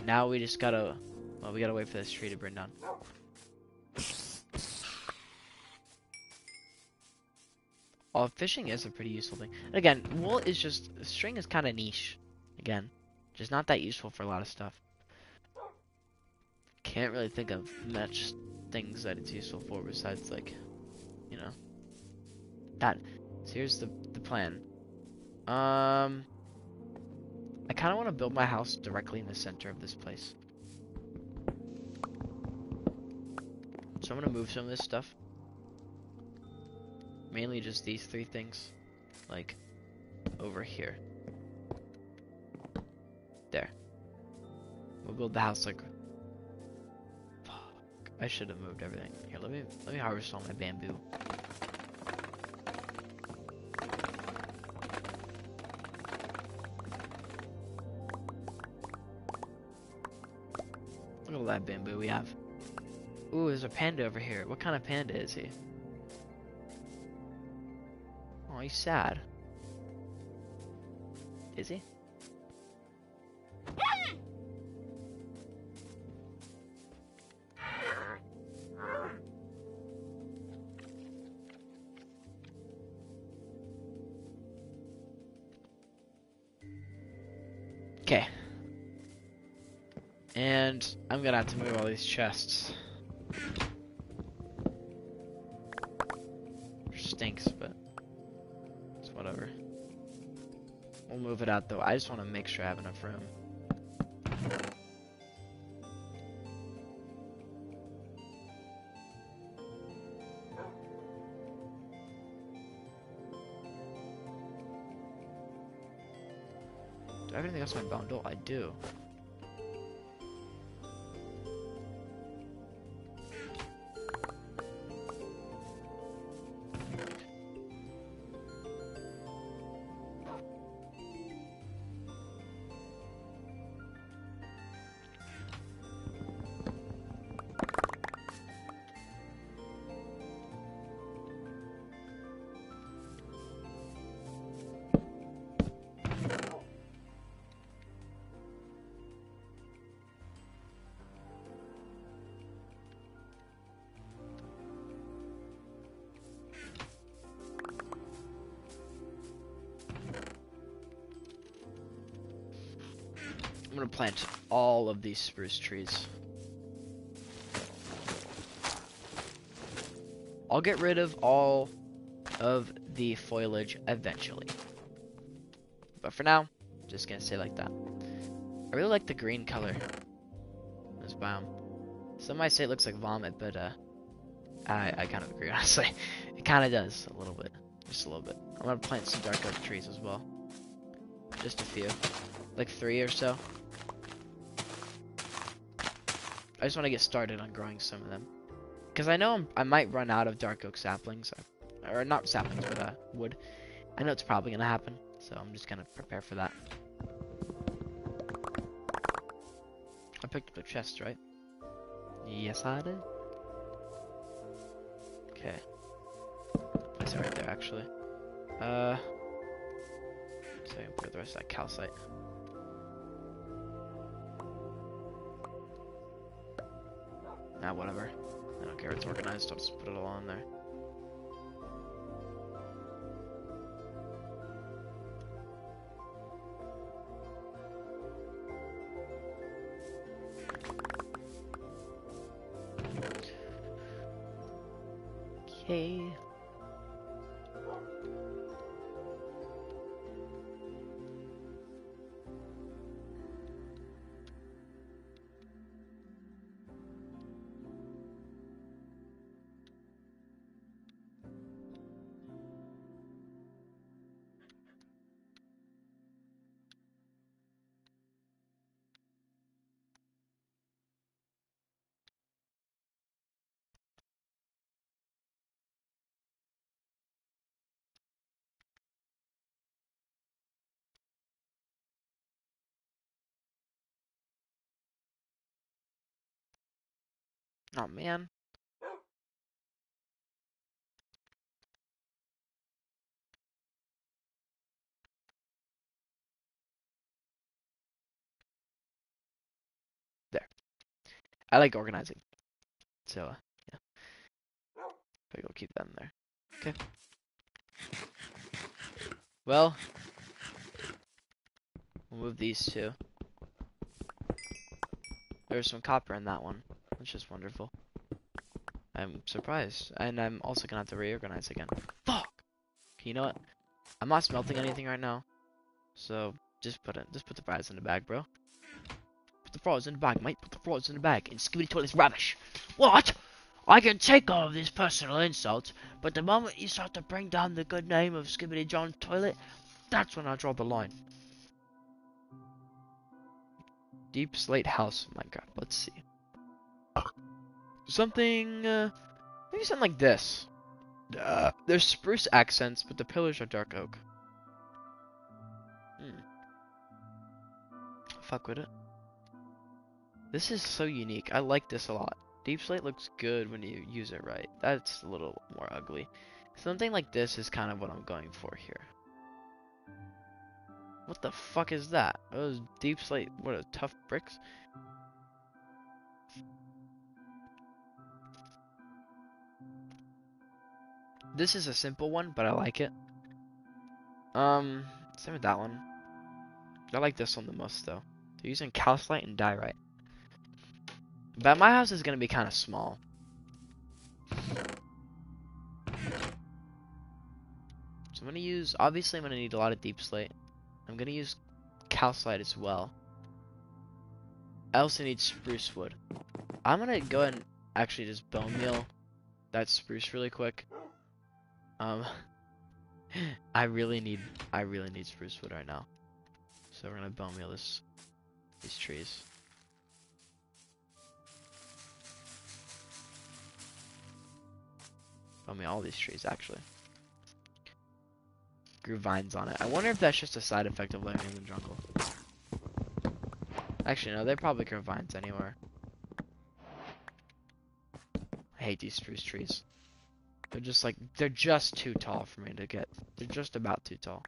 Now we just gotta, well, we gotta wait for this tree to burn down. Oh, fishing is a pretty useful thing. And again, wool is just, string is kind of niche. Again, just not that useful for a lot of stuff. Can't really think of much things that it's useful for besides, like, you know, that. So here's the plan. I kind of want to build my house directly in the center of this place. So I'm gonna move some of this stuff. Mainly just these 3 things, like over here. There. We'll build the house like. Fuck. I should have moved everything. Here, let me harvest all my bamboo. Look at all that bamboo we have. Ooh, there's a panda over here. What kind of panda is he? Oh, he's sad. Is he? Okay. And I'm gonna have to move all these chests. Stinks, but it's whatever. We'll move it out though. I just want to make sure I have enough room. Do I have anything else in my bundle? I do. I'm gonna plant all of these spruce trees. I'll get rid of all of the foliage eventually. But for now, I'm just gonna stay like that. I really like the green color in this biome. Some might say it looks like vomit, but I kind of agree, honestly. It kind of does, a little bit. Just a little bit. I'm gonna plant some dark oak trees as well. Just a few. Like 3 or so. I just want to get started on growing some of them. Because I know I might run out of dark oak saplings. Or not saplings, but wood. I know it's probably going to happen. So I'm just going to prepare for that. I picked up the chest, right? Yes, I did. Okay. It's right there, actually. So I can put the rest of that calcite. Nah, whatever. I don't care, it's organized, I'll just put it all on there. Okay. Oh man. There. I like organizing. So, yeah. Maybe we'll keep that in there. Okay. Well, we'll move these two. There's some copper in that one, which is wonderful. I'm surprised. And I'm also gonna have to reorganize again. Fuck! Okay, you know what? I'm not smelting anything right now. So just put the fries in the bag, bro. Put the fries in the bag, mate. Put the fries in the bag. And Skibidi Toilet's rubbish. What? I can take all of these personal insults, but the moment you start to bring down the good name of Skibidi John Toilet, that's when I draw the line. Deep slate house in Minecraft. Let's see. Something, maybe something like this. There's spruce accents, but the pillars are dark oak. Fuck with it. This is so unique. I like this a lot. Deep slate looks good when you use it right. That's a little more ugly. Something like this is kind of what I'm going for here. What the fuck is that? Those deep slate, what are tough bricks? This is a simple one, but I like it. Same with that one. I like this one the most though. They're using calcite and diorite. But my house is gonna be kind of small. So I'm gonna use, obviously I'm gonna need a lot of deep slate. I'm gonna use calcite as well. I also need spruce wood. I'm gonna go ahead and actually just bone meal that spruce really quick. I really need spruce wood right now. So we're gonna bone meal these trees. Bone meal all these trees actually. Grew vines on it. I wonder if that's just a side effect of living in the jungle. Actually, no, they probably grow vines anywhere. I hate these spruce trees. They're just like, they're just too tall for me to get. They're just about too tall.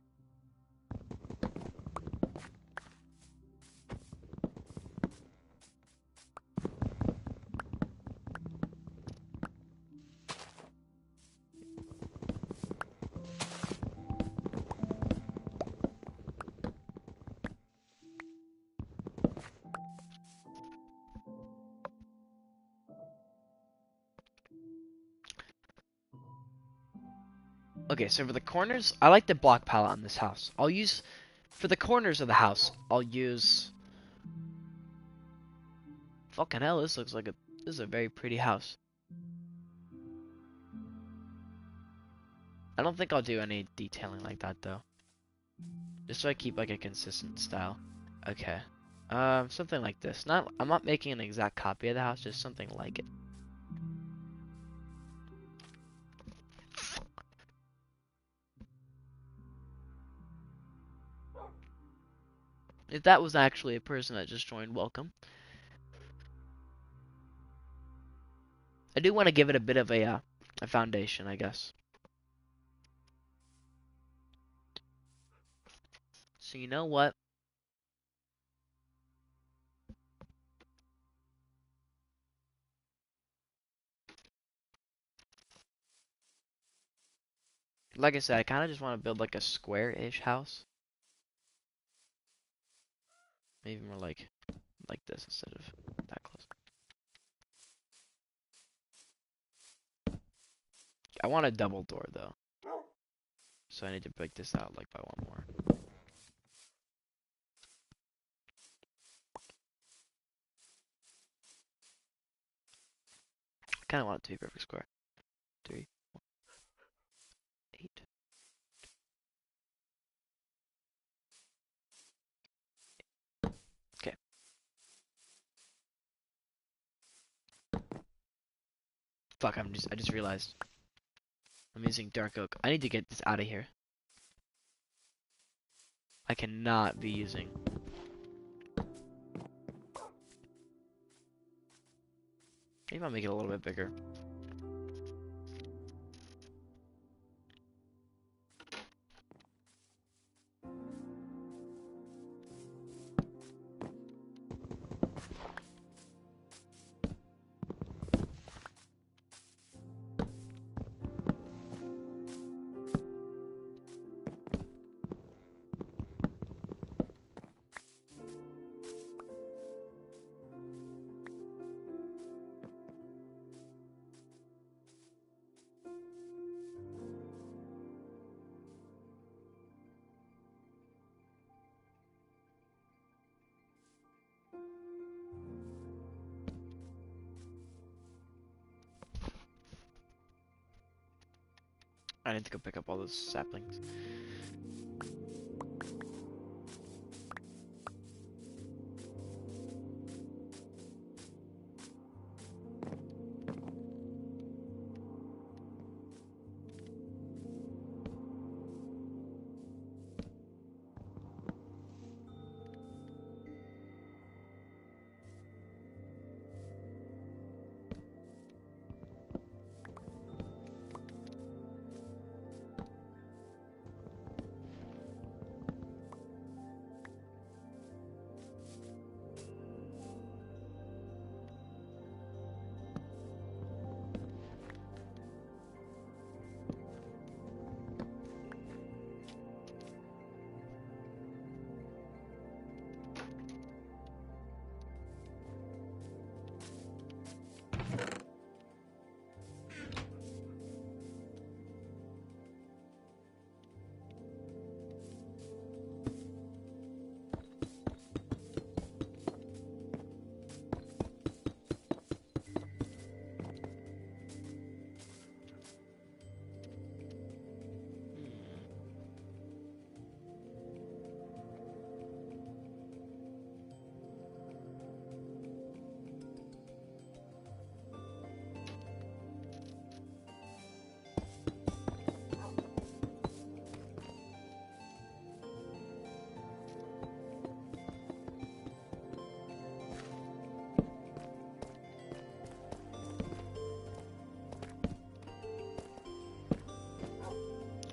Okay, so for the corners, I like the block palette on this house. I'll use, for the corners of the house, I'll use, fucking hell, this looks like this is a very pretty house. I don't think I'll do any detailing like that though. Just so I keep like a consistent style. Okay. Something like this. I'm not making an exact copy of the house, just something like it. If that was actually a person that just joined, welcome. I do want to give it a bit of a foundation, I guess. So you know what? Like I said, I kind of just want to build like a square-ish house. Maybe more like this instead of that close. I want a double door though. So I need to break this out like by one more. I kind of want it to be perfect square. 3, 1, 8. Okay. Fuck, I just realized. I'm using dark oak. I need to get this out of here. I cannot be using. Maybe I'll make it a little bit bigger. I need to go pick up all those saplings.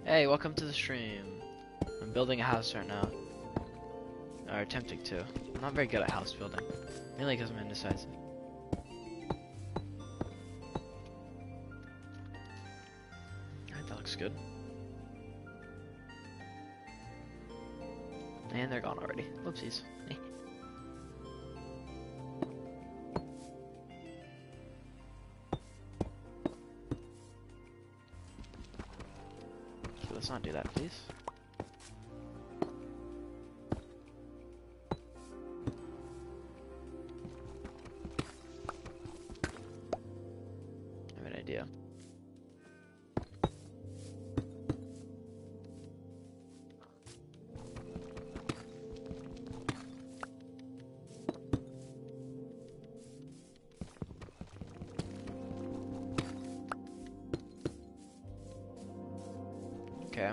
Hey, welcome to the stream. I'm building a house right now. Or attempting to. I'm not very good at house building. Mainly because I'm indecisive. Alright, that looks good. And they're gone already. Whoopsies. So let's not do that, please. I have an idea. Okay.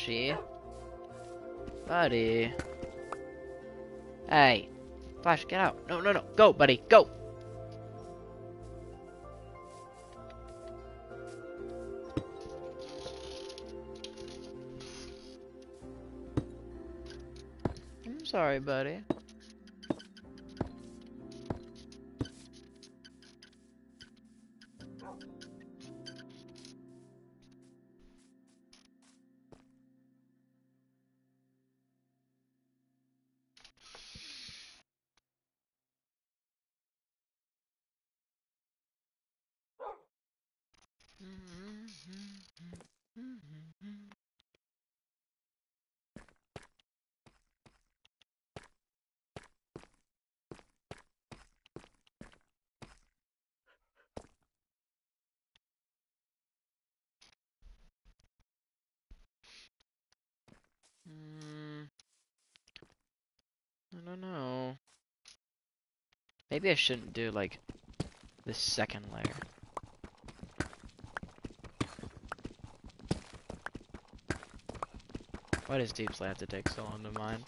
Flashy. Buddy. Hey. Flash, get out. No, no, no. Go, buddy. Go. I'm sorry, buddy. I don't know. Maybe I shouldn't do like this second layer. Why does deep slate have to take so long to mine?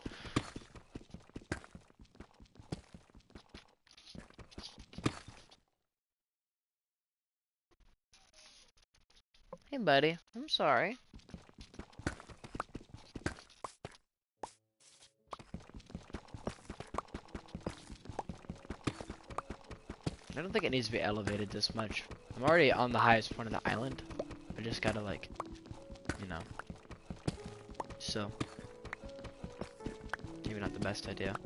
Hey buddy, I'm sorry. I don't think it needs to be elevated this much. I'm already on the highest point of the island. I just gotta like, you know. So, maybe not the best idea.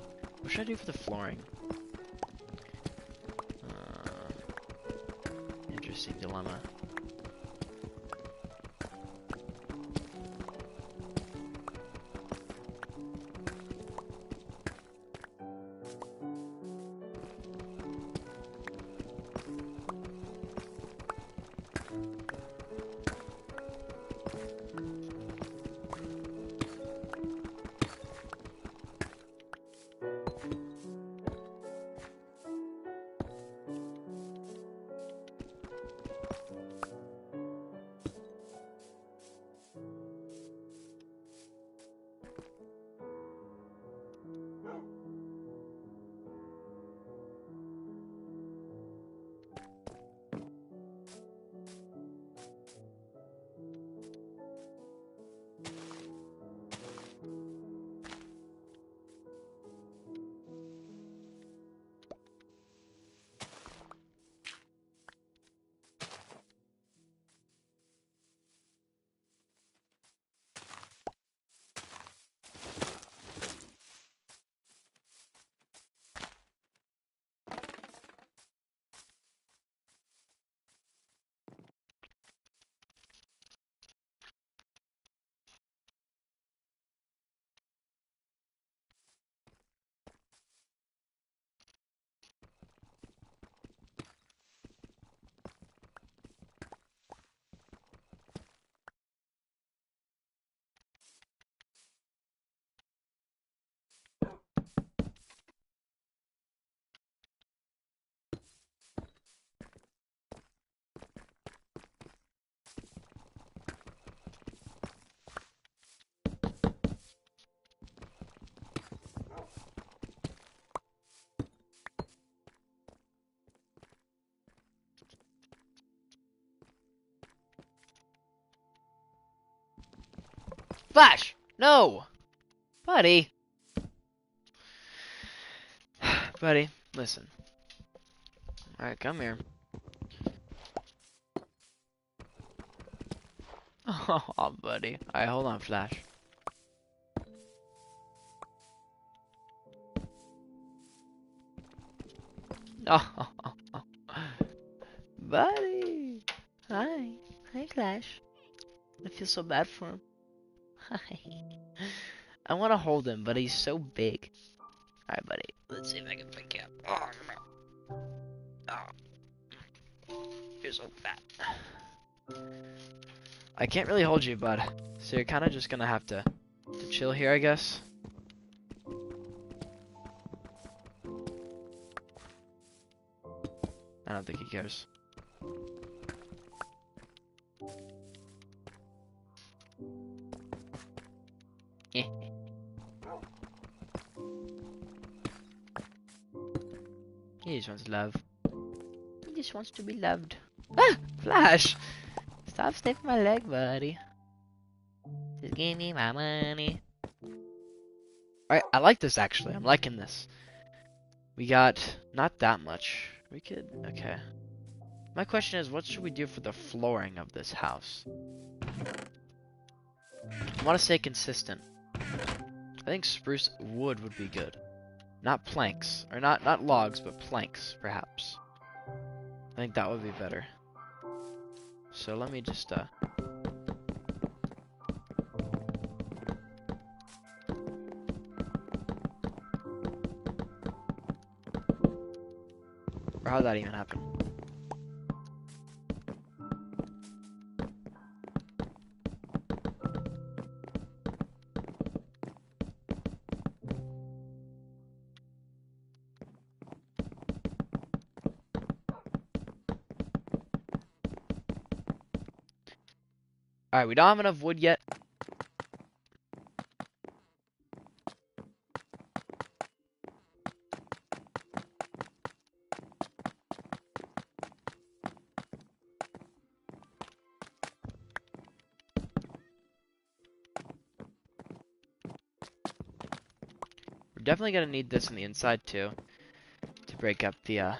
What should I do for the flooring? Interesting dilemma. Flash! No! Buddy. Buddy, listen. Alright, come here. Oh, buddy. Alright, hold on, Flash. Oh, buddy. Hi. Hi, Flash. I feel so bad for him. Hi. I want to hold him, but he's so big. Alright, buddy. Let's see if I can pick you up. Oh, no. Oh. You're so fat. I can't really hold you, bud. So you're kind of just gonna have to chill here, I guess. I don't think he cares. He just wants love. He just wants to be loved. Ah! Flash! Stop sniffing my leg, buddy. Just give me my money. Alright, I like this actually. I'm liking this. We got not that much. We could, okay. My question is, what should we do for the flooring of this house? I want to stay consistent. I think spruce wood would be good. Not planks. Or not logs, but planks, perhaps. I think that would be better. So let me just, or how'd that even happen? Alright, we don't have enough wood yet. We're definitely gonna need this on the inside too, to break up the,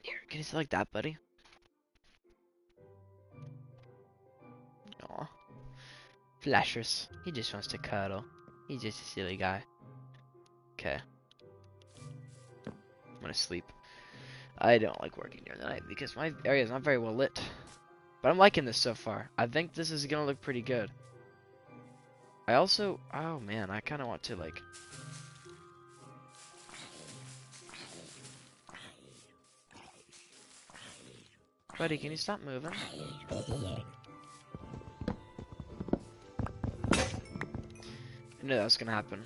Here, can you sit like that, buddy? Aw. Flashers. He just wants to cuddle. He's just a silly guy. Okay. I'm gonna sleep. I don't like working during the night because my area is not very well lit. But I'm liking this so far. I think this is gonna look pretty good. I also, oh man, I kind of want to like. Buddy, can you stop moving? I knew that was gonna happen.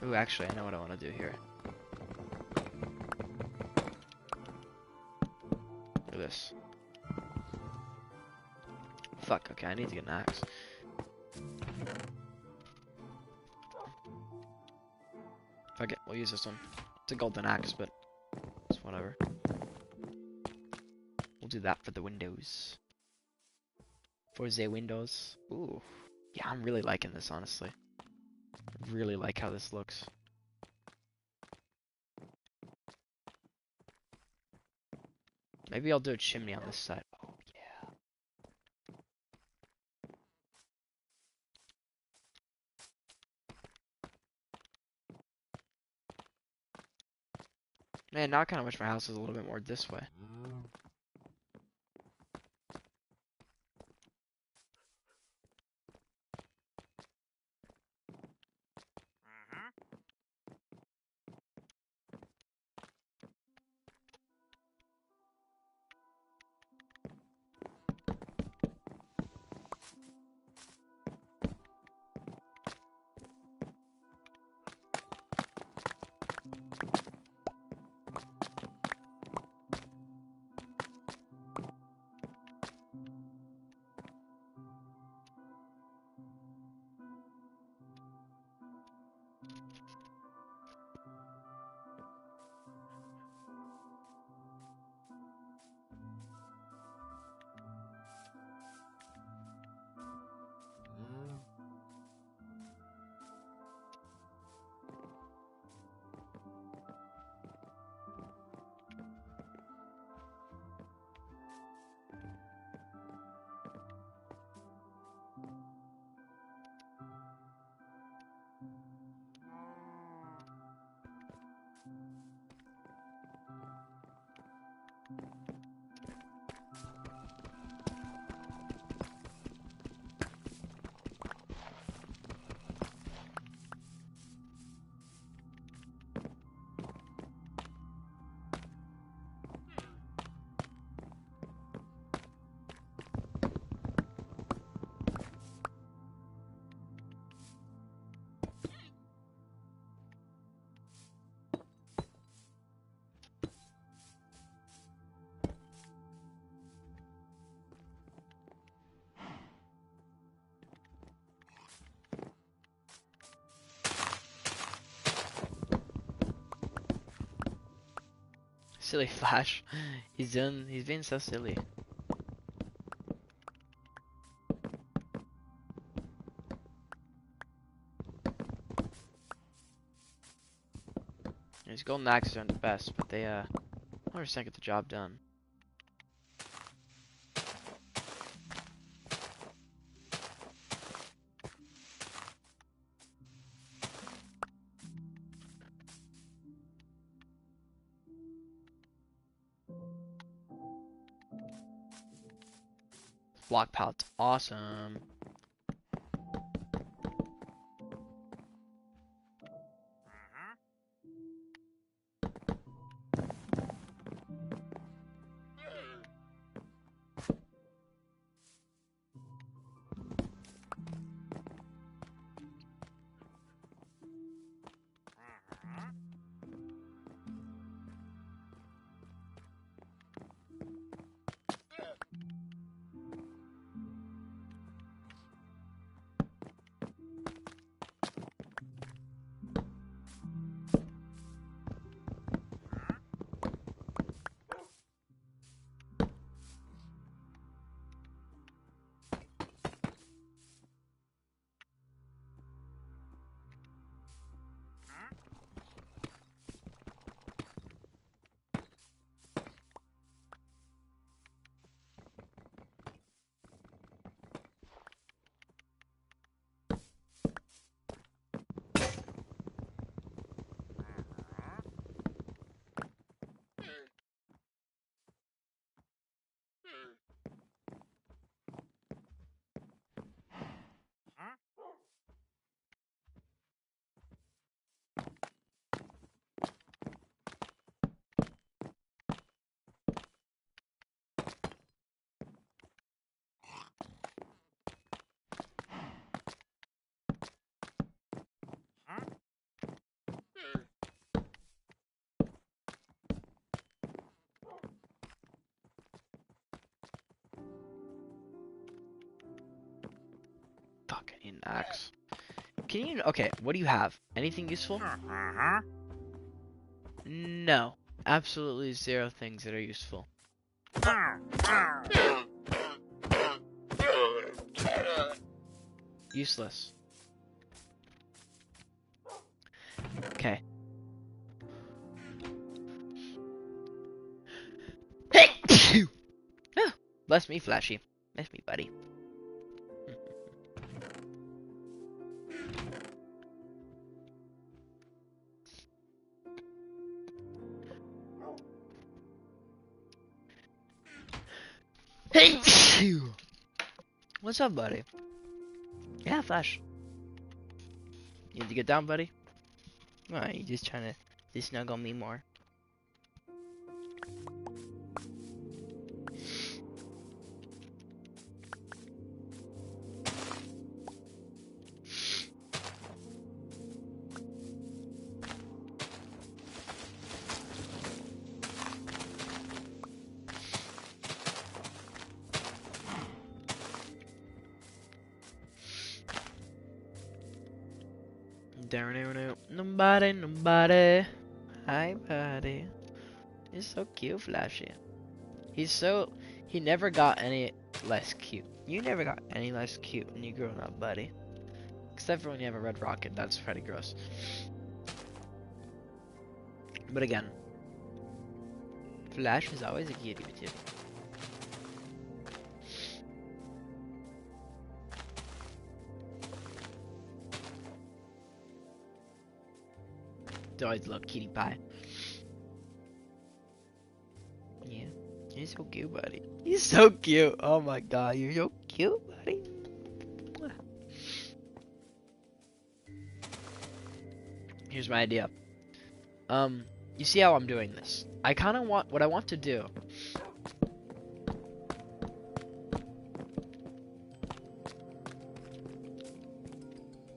Ooh, actually, I know what I want to do here. Look at this. Fuck, okay, I need to get an axe. Fuck it, we'll use this one. It's a golden axe, but it's whatever. We'll do that for the windows. For the windows. Ooh. Yeah, I'm really liking this, honestly. I really like how this looks. Maybe I'll do a chimney on this side. Oh, yeah. Man, now I kind of wish my house was a little bit more this way. Silly Flash. He's being so silly. These golden axes aren't the best, but they 100% get the job done. Block pallet's awesome. Fuck, I need an axe. Can you? Okay, what do you have? Anything useful? No, absolutely zero things that are useful. Useless. Okay. Ah, bless me, Flashy. Bless me, buddy. What's up, buddy? Yeah, Flash. You need to get down, buddy? Why, you just trying to snuggle me more? Nobody. Hi, buddy. He's so cute, Flashy. He never got any less cute. You never got any less cute when you growing up, buddy. Except for when you have a red rocket, that's pretty gross. But again, Flash is always a cutie patootie. It's always love cutie pie. Yeah, he's so cute, buddy. He's so cute. Oh my god, you're so cute, buddy. Here's my idea. You see how I'm doing this? I kind of want what I want to do.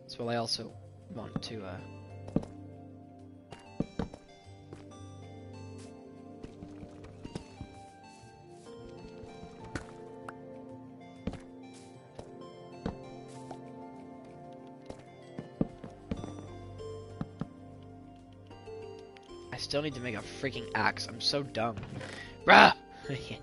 So I also want to I still need to make a freaking axe. I'm so dumb. Bruh! Okay.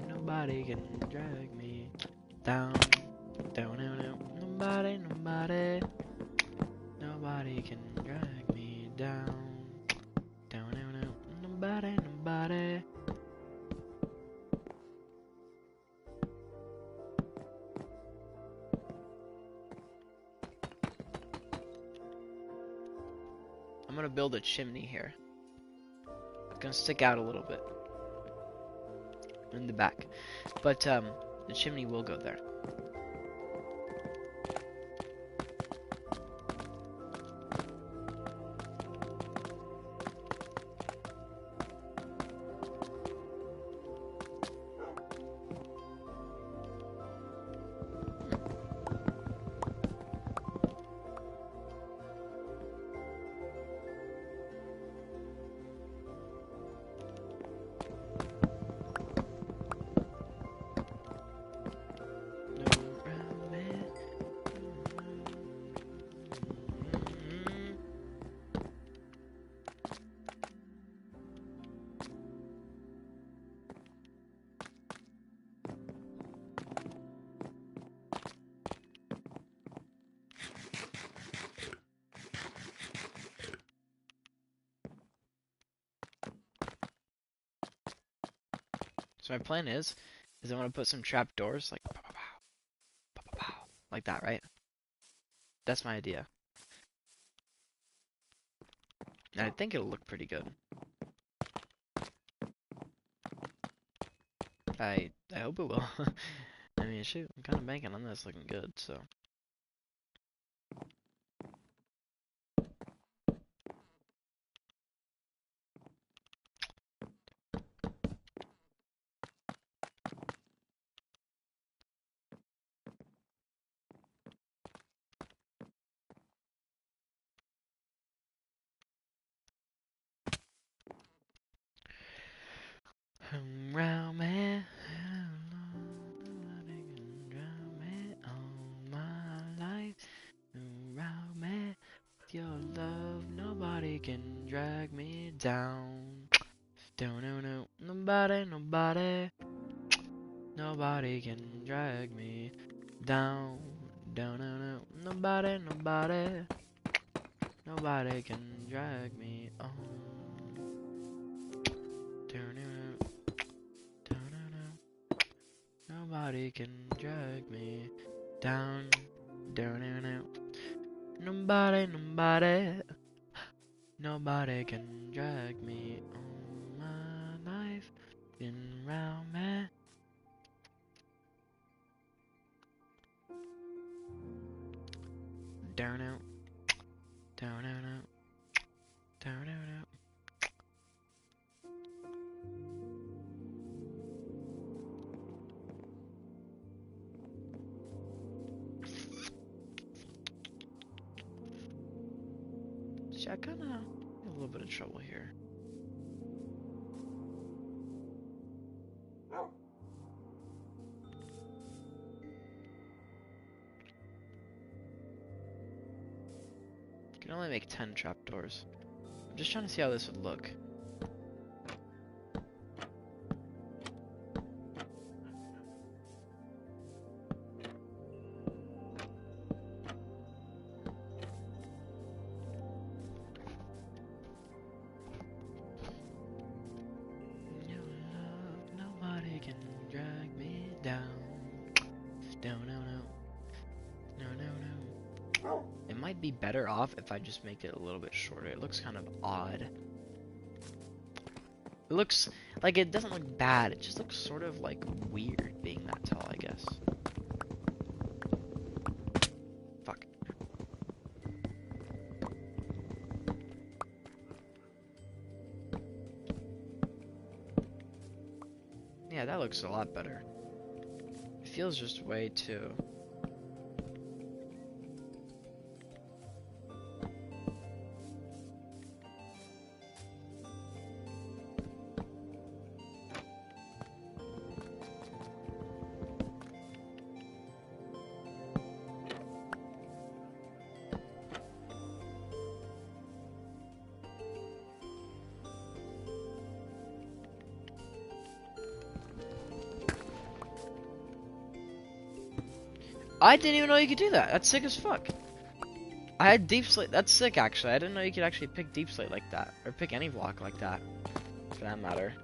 Nobody can drag me down, down, down, down. Nobody, nobody, nobody can drag me down, down, down, down. Nobody, nobody. I'm gonna build a chimney here. It's gonna stick out a little bit in the back, but the chimney will go there. So my plan is I want to put some trap doors like pow, pow, pow, pow, pow, pow, like that, right? That's my idea. And I think it'll look pretty good. I hope it will. I mean, shoot, I'm kind of banking on this looking good, so. Round me, nobody can drown me all my life. Around me, with your love, nobody can drag me down. Don't know, nobody, nobody, nobody can drag me down. Don't know, nobody, nobody, nobody can drag me on. Don't know, nobody can drag me down. Don't know, nobody, nobody, nobody can drag me on my life. Been round me. Down out, down out, down out. See, I kinda have a little bit of trouble here. Can only make 10 trapdoors. I'm just trying to see how this would look. It might be better off if I just make it a little bit shorter. It looks kind of odd. It looks like it doesn't look bad. It just looks sort of like weird being that tall, I guess. Fuck. Yeah, that looks a lot better. It feels just way too. I didn't even know you could do that. That's sick as fuck. I had deep slate. That's sick, actually. I didn't know you could actually pick deep slate like that, or pick any block like that, for that matter.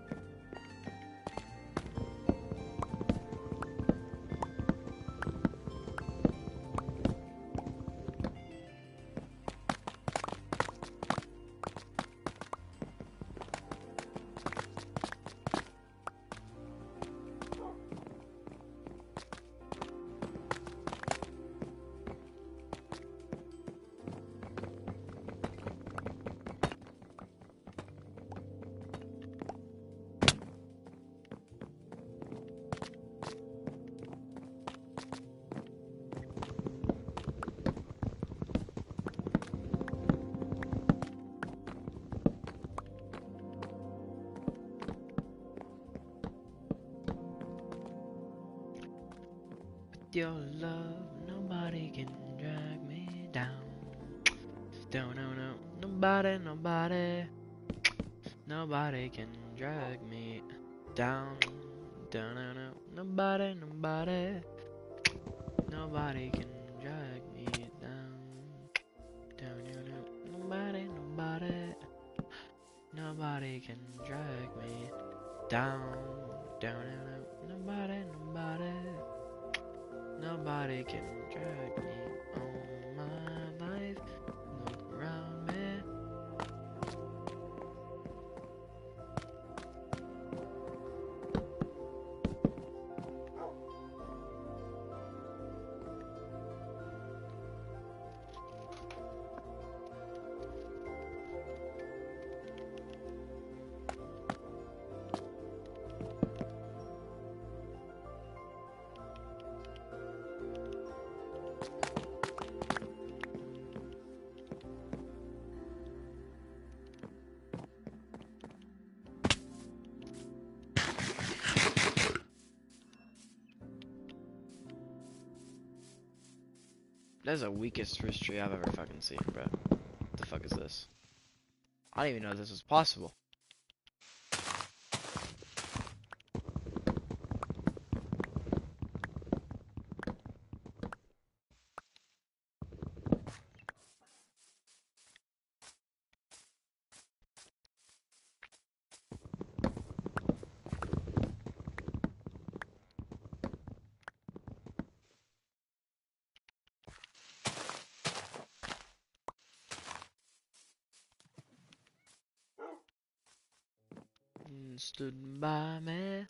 Your love, nobody can drag me down. Don't know, no, nobody, nobody can drag me down. Don't know, no, nobody, nobody can drag me down. Don't you know, nobody, nobody can drag me down. Don't you know, nobody, nobody can drag me on my life. Look around me. That's the weakest first tree I've ever fucking seen, bro. What the fuck is this? I don't even know if this was possible. Stood by me.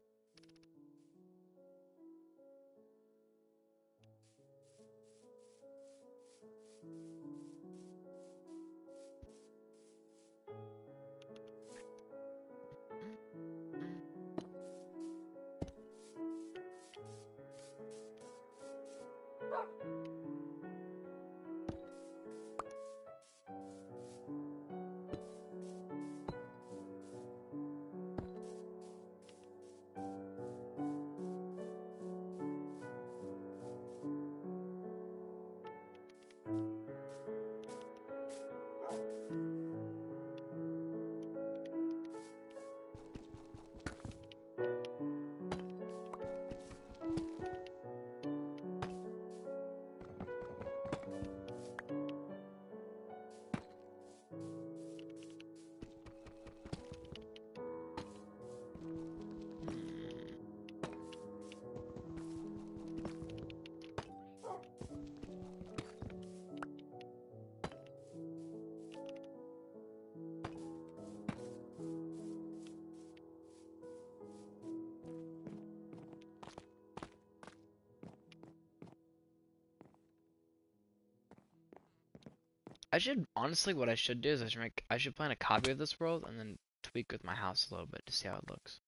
I should honestly, what I should do is I should plan a copy of this world and then tweak with my house a little bit to see how it looks.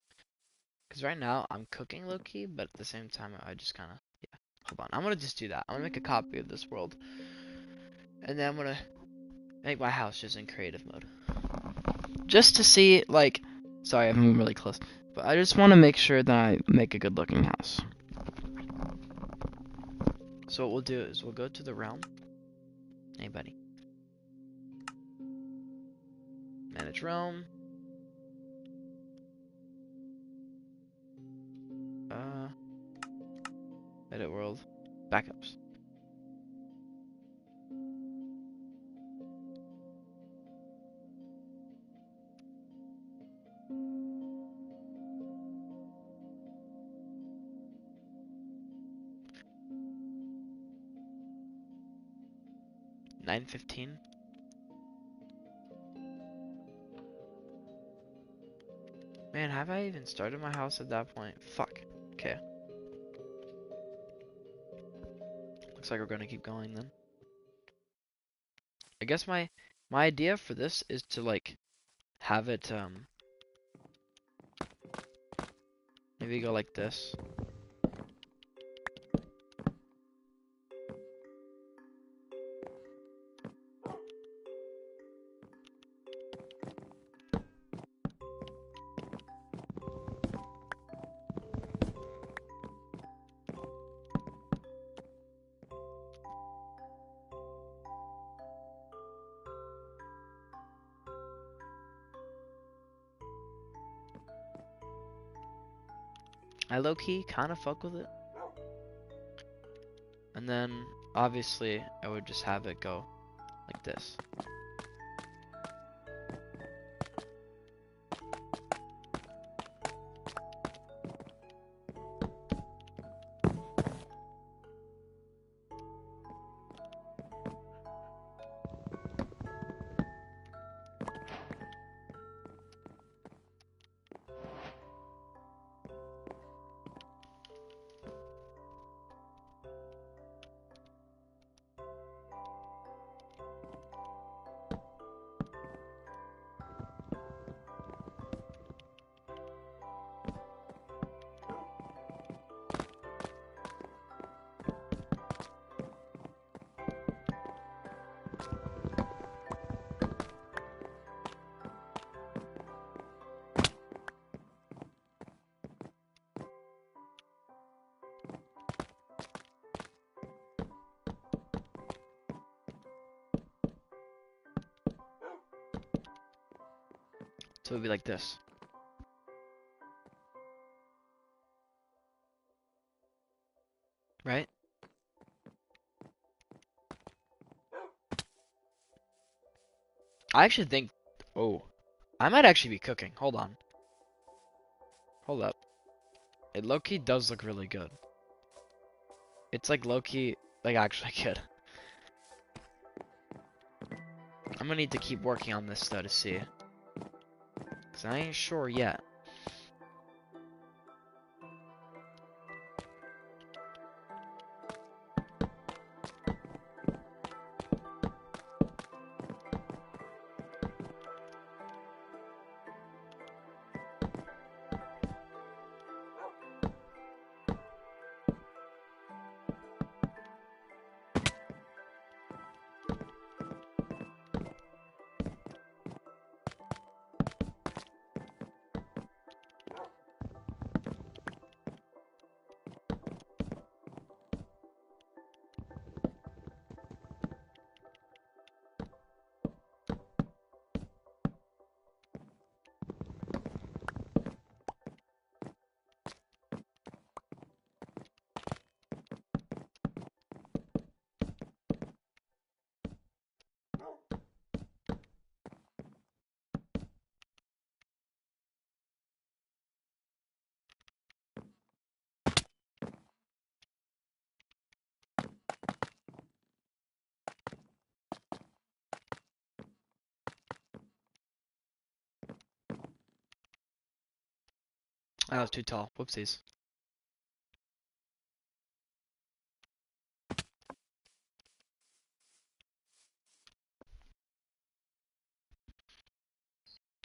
Because right now I'm cooking low key, but at the same time I just kind of, yeah. Hold on, I'm gonna just do that. I'm gonna make a copy of this world, and then I'm gonna make my house just in creative mode, just to see like. Sorry, I'm moving really close, but I just want to make sure that I make a good looking house. So what we'll do is we'll go to the realm. Hey, buddy. Manage realm. Edit world. Backups. $9.15. Man, have I even started my house at that point? Fuck. Okay. Looks like we're gonna keep going then. I guess my idea for this is to like have it maybe go like this. I low-key kind of fuck with it. And then obviously I would just have it go like this. So it would be like this. Right? I actually think, oh, I might actually be cooking. Hold on. Hold up. It low-key does look really good. It's like low-key, like actually good. I'm gonna need to keep working on this though to see. Cause I ain't sure yet. That was too tall. Whoopsies.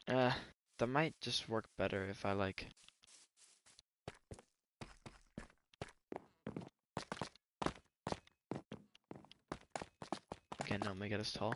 Uh, that might just work better if I like. Okay, no, make it as tall.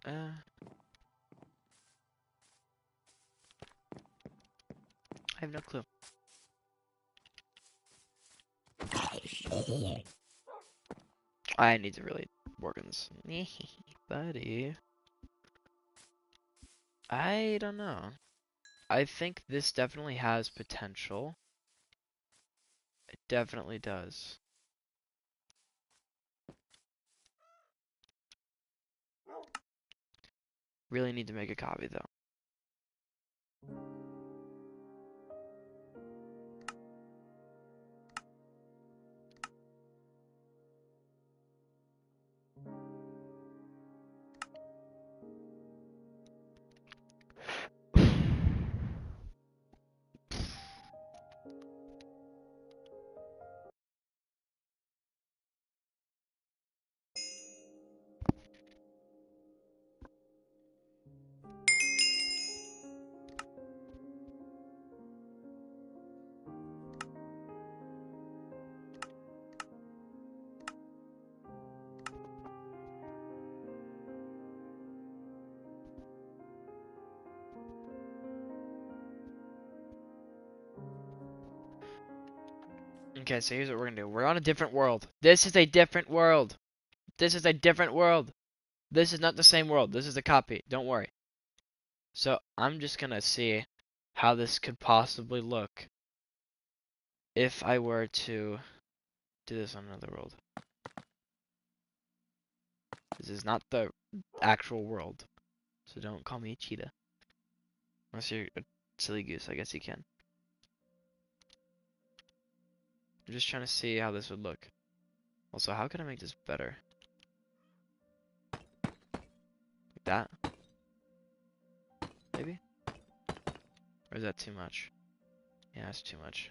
Uh, I have no clue. I need to really work on this. Buddy. I don't know. I think this definitely has potential. It definitely does. Really need to make a copy though. Okay, so here's what we're gonna do. We're on a different world. This is a different world. This is a different world. This is not the same world. This is a copy. Don't worry. So I'm just gonna see how this could possibly look if I were to do this on another world. This is not the actual world. So don't call me a cheetah. Unless you're a silly goose, I guess you can. I'm just trying to see how this would look. Also, how can I make this better? Like that? Maybe? Or is that too much? Yeah, that's too much.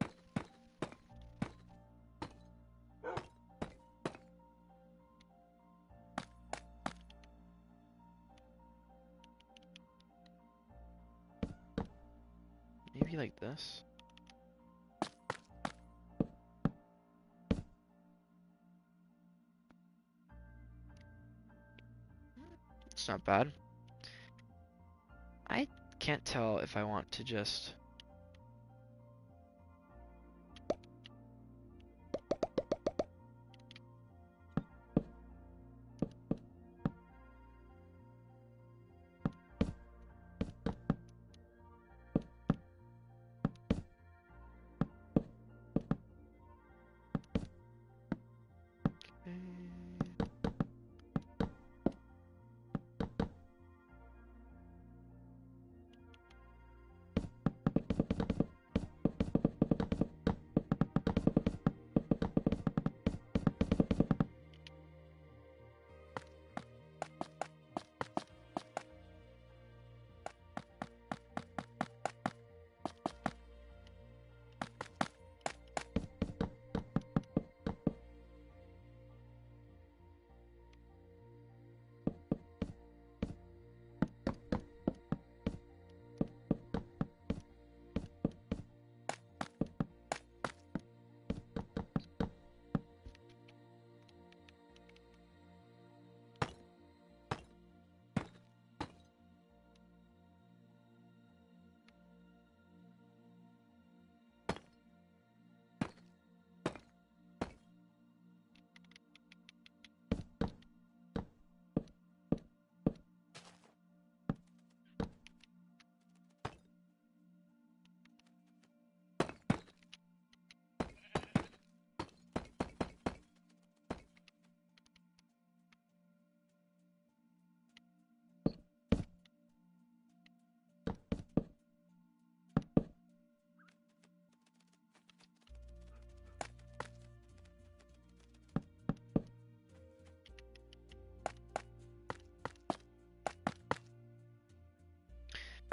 Maybe like this? It's not bad. I can't tell if I want to just...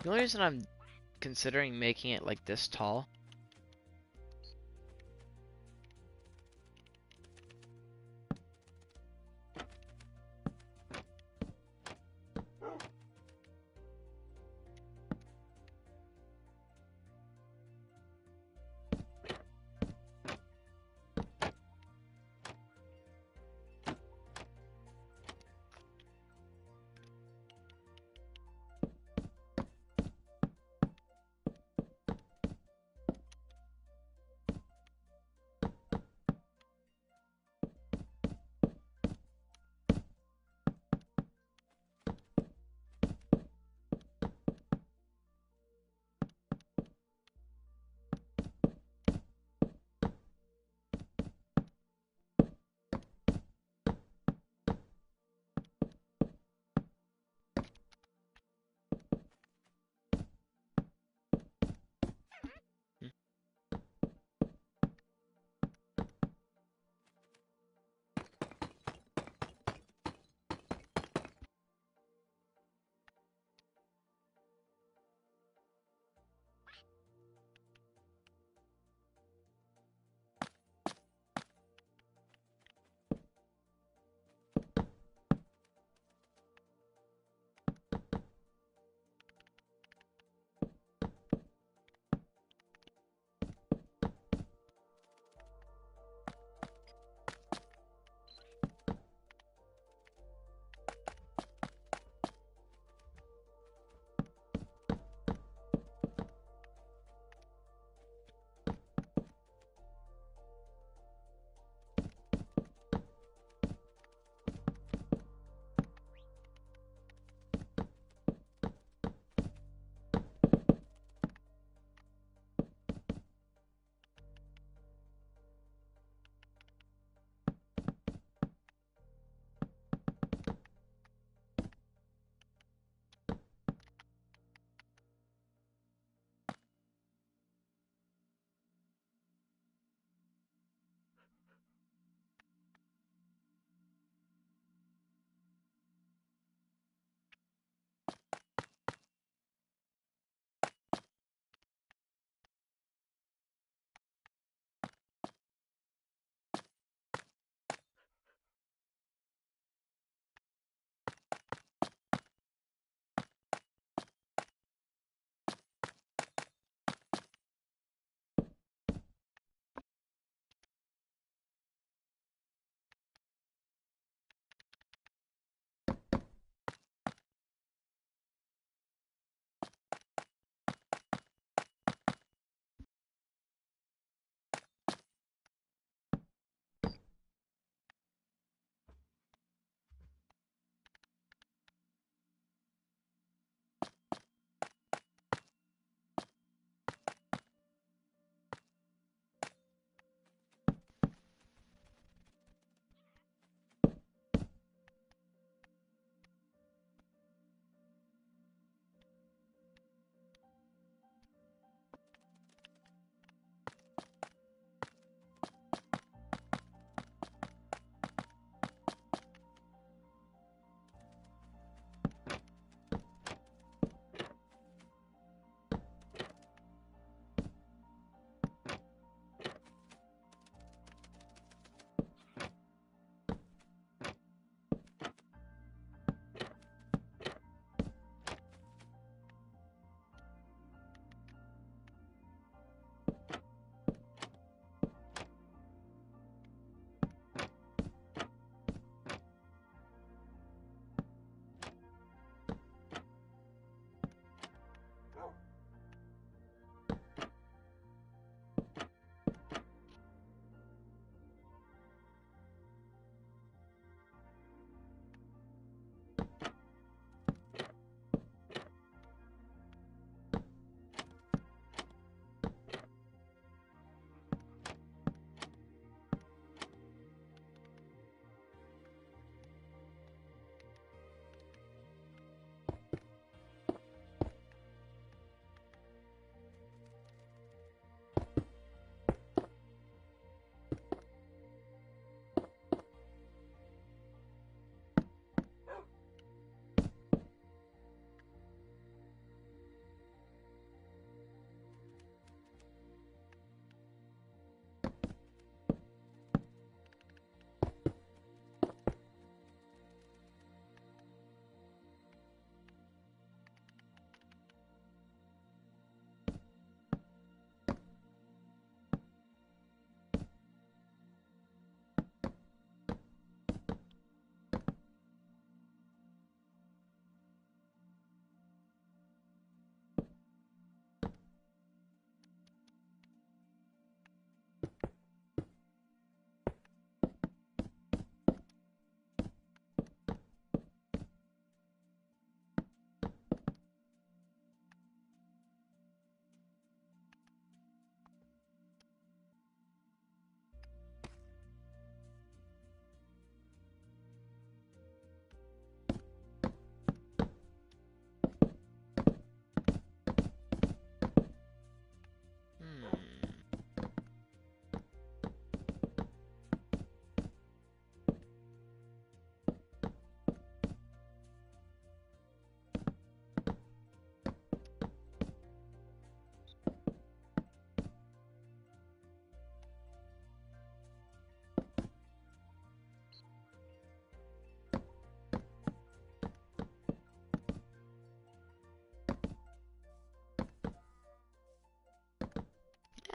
The only reason I'm considering making it like this tall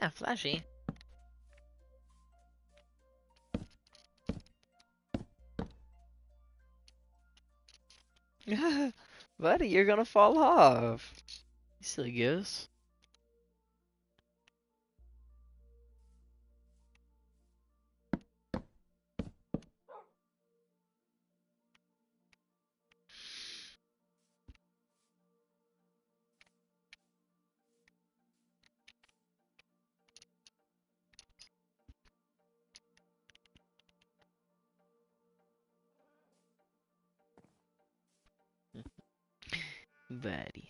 Yeah, flashy. Buddy, you're gonna fall off. You silly goose. Buddy.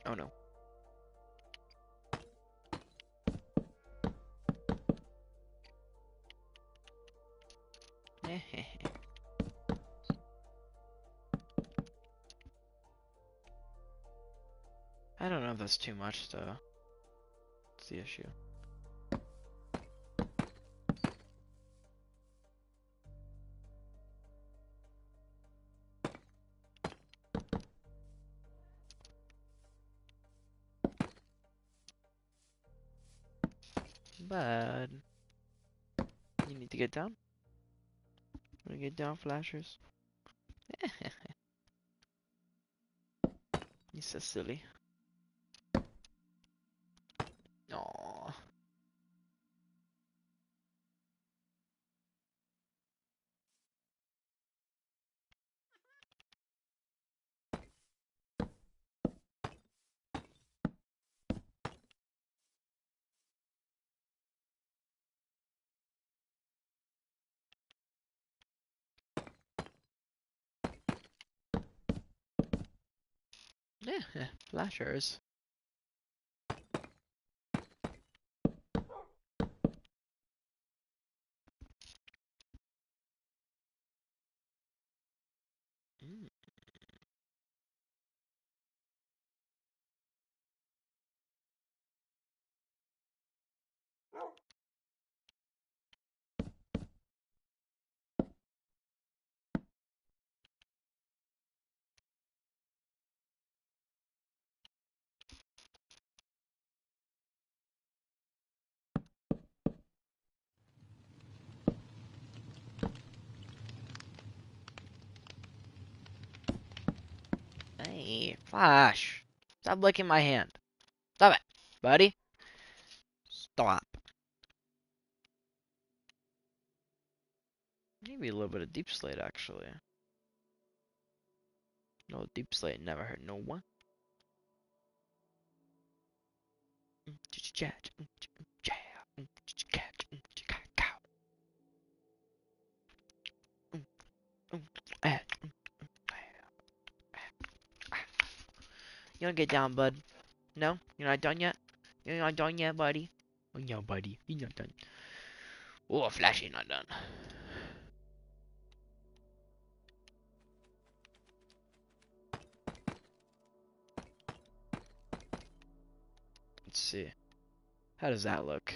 Oh no. I don't know if that's too much though. That's the issue. But you need to get down. Wanna get down, flashers? You're so silly. Aww. Yeah, flashers. Mm. Hey, Flash. Stop licking my hand. Stop it, buddy. Stop. Maybe a little bit of deep slate, actually. No, deep slate never hurt no one. You don't get down, bud. No? You're not done yet? You're not done yet, buddy? Oh, yeah, buddy. You're not done. Oh, Flashy not done. Let's see. How does that look?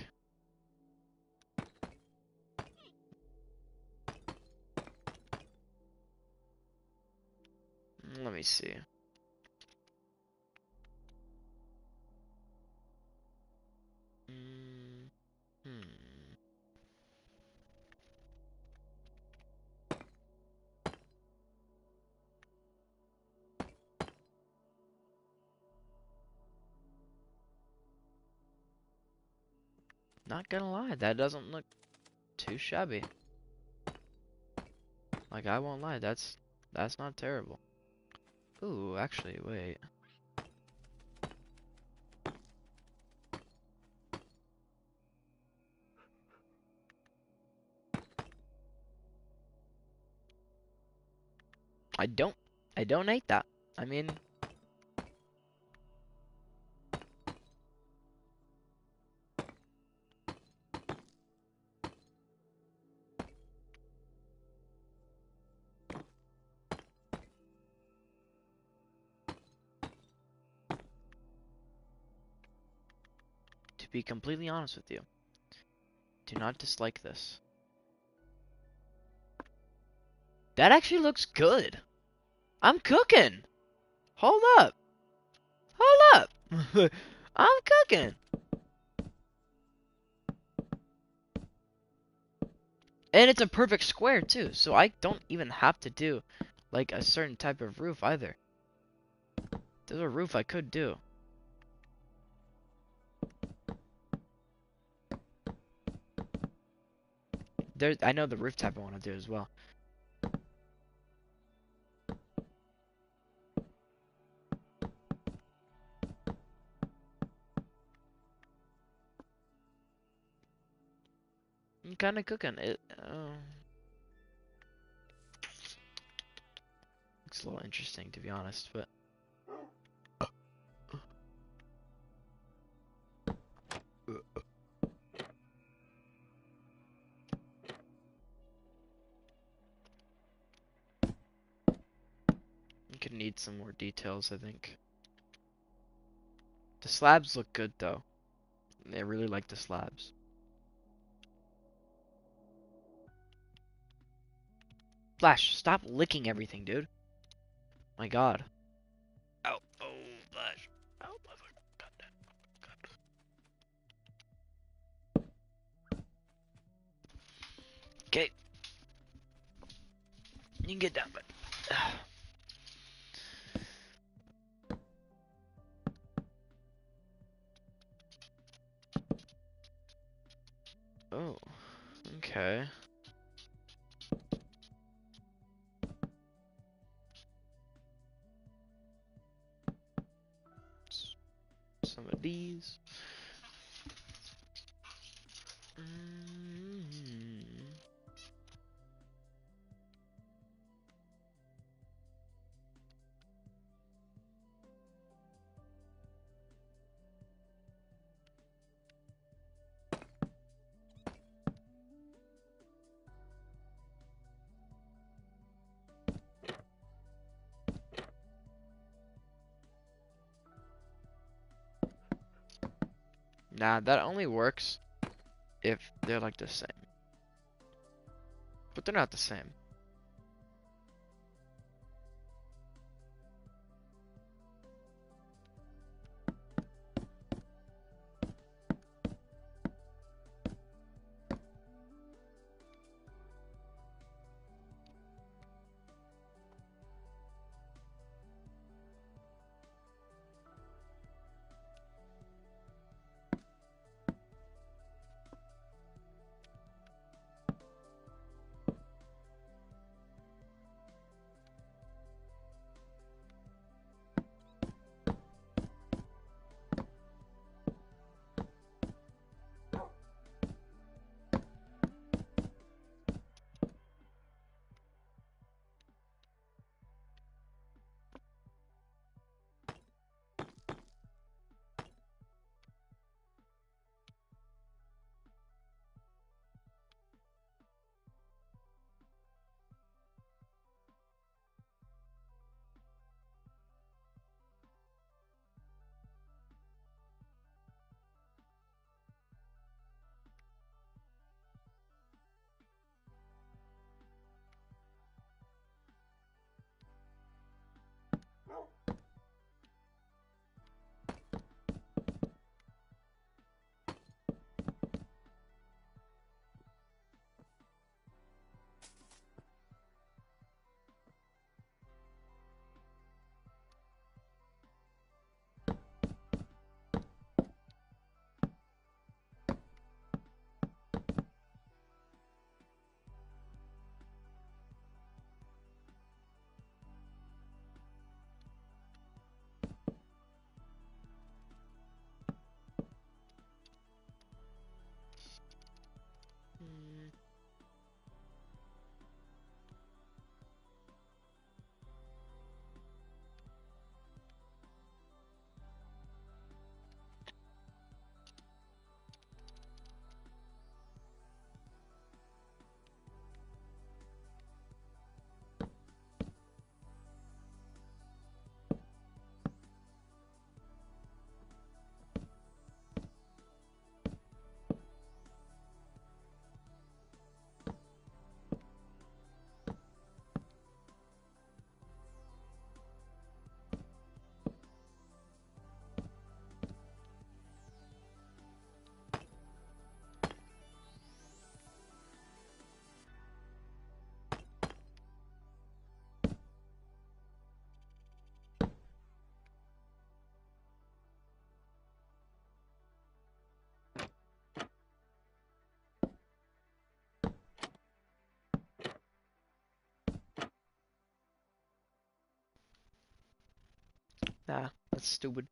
Let me see. Mm, hmm. Not gonna lie, that doesn't look too shabby. Like, I won't lie, that's not terrible. Ooh, actually, wait. I don't hate that. I mean, be completely honest with you. Do not dislike this. That actually looks good. I'm cooking. Hold up. Hold up. I'm cooking. And it's a perfect square too, so I don't even have to do like a certain type of roof either. There's a roof I could do. I know the roof type I want to do as well. I'm kind of cooking it. Looks a little interesting to be honest, but you could need some more details, I think. The slabs look good though. I really like the slabs. Flash, stop licking everything, dude. My God. Oh, Flash. Oh, motherfucker. Okay. You can get down, but. Oh, okay. Some of these. Nah, that only works if they're like the same. But they're not the same. Ah, that's stupid.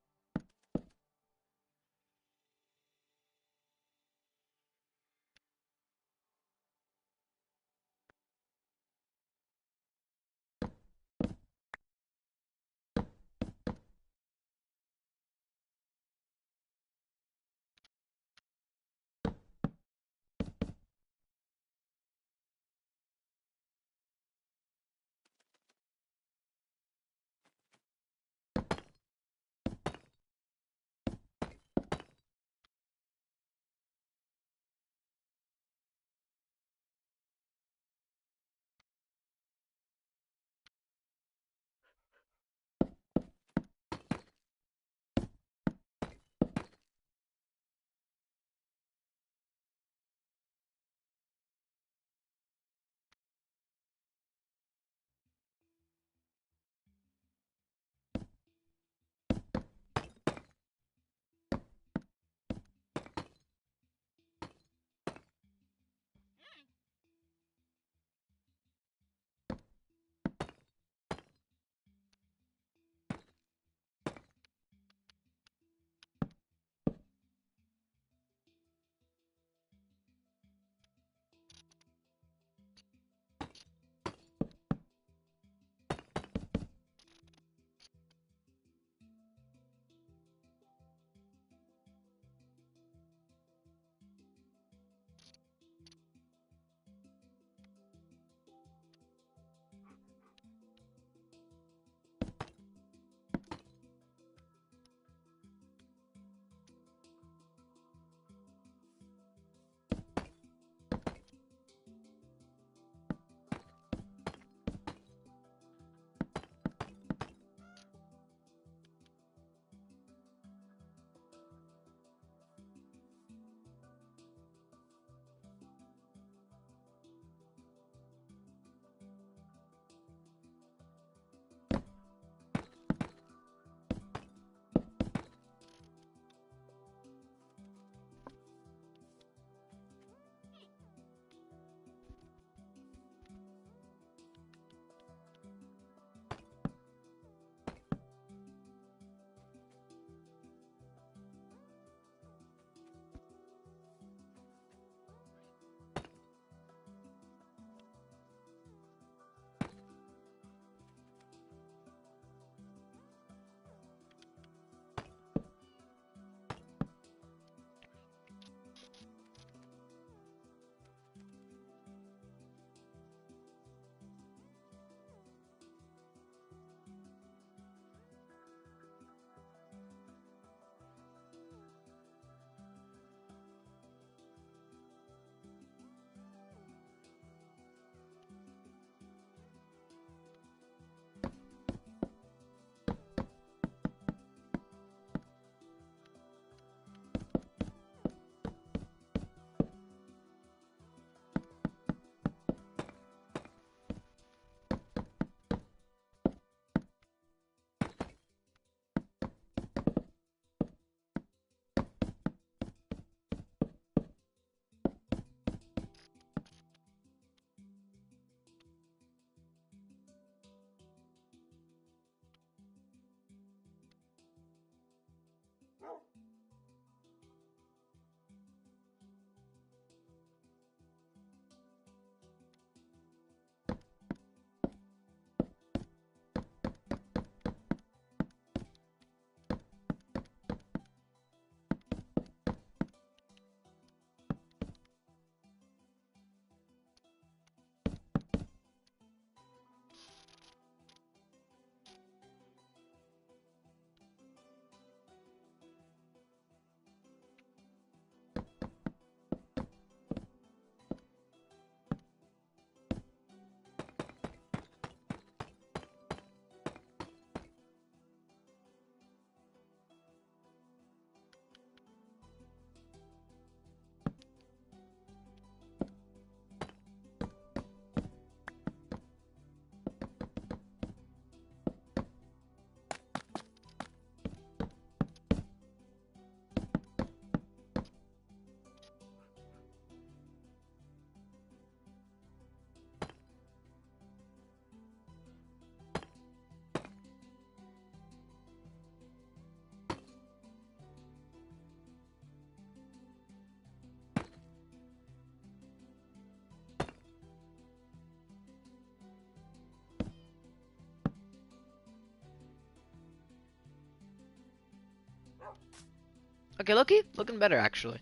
Okay, looking better actually.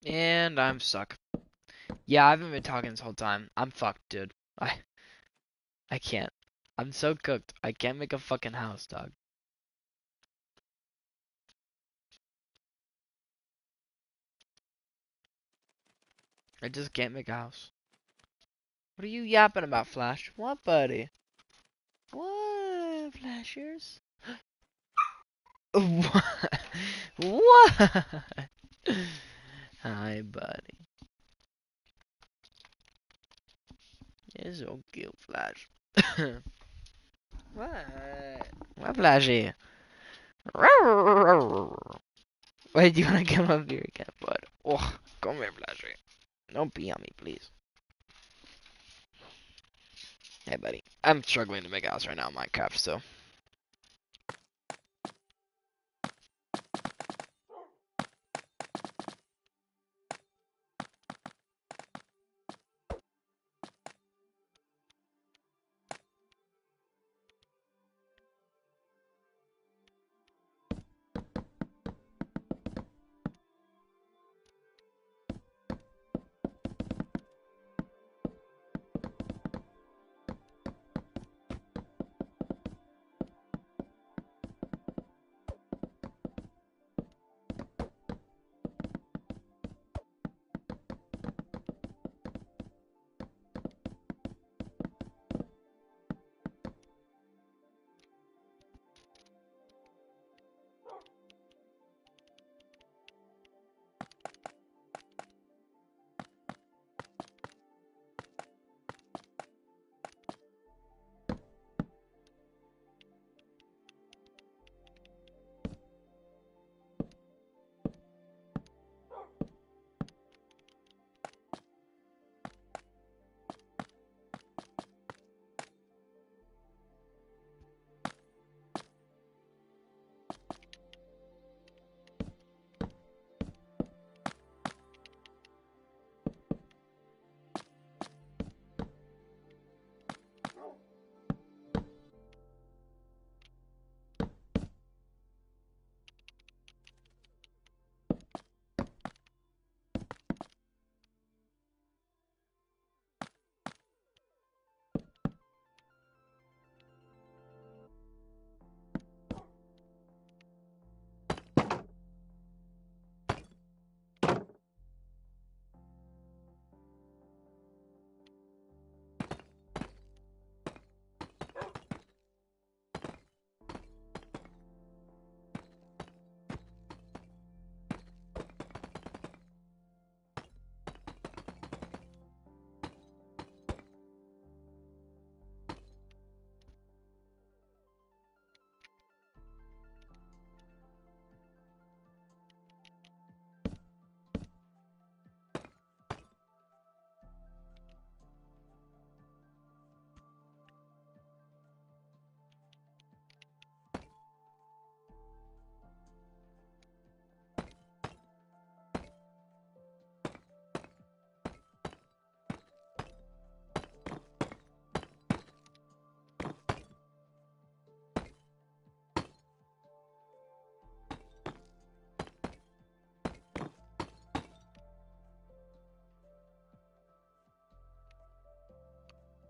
And I'm stuck. Yeah, I haven't been talking this whole time. I'm fucked, dude. I can't. I'm so cooked. I can't make a fucking house, dog. I just can't make a house. What are you yapping about, Flash? What, buddy? What, Flashers? What? What? Hi, buddy. You're so cute, Flash. What? What, Flashy? Wait, do you wanna come up here again, bud? Oh, come here, Flashy. Don't pee on me, please. Hey, buddy. I'm struggling to make a house right now in Minecraft, so.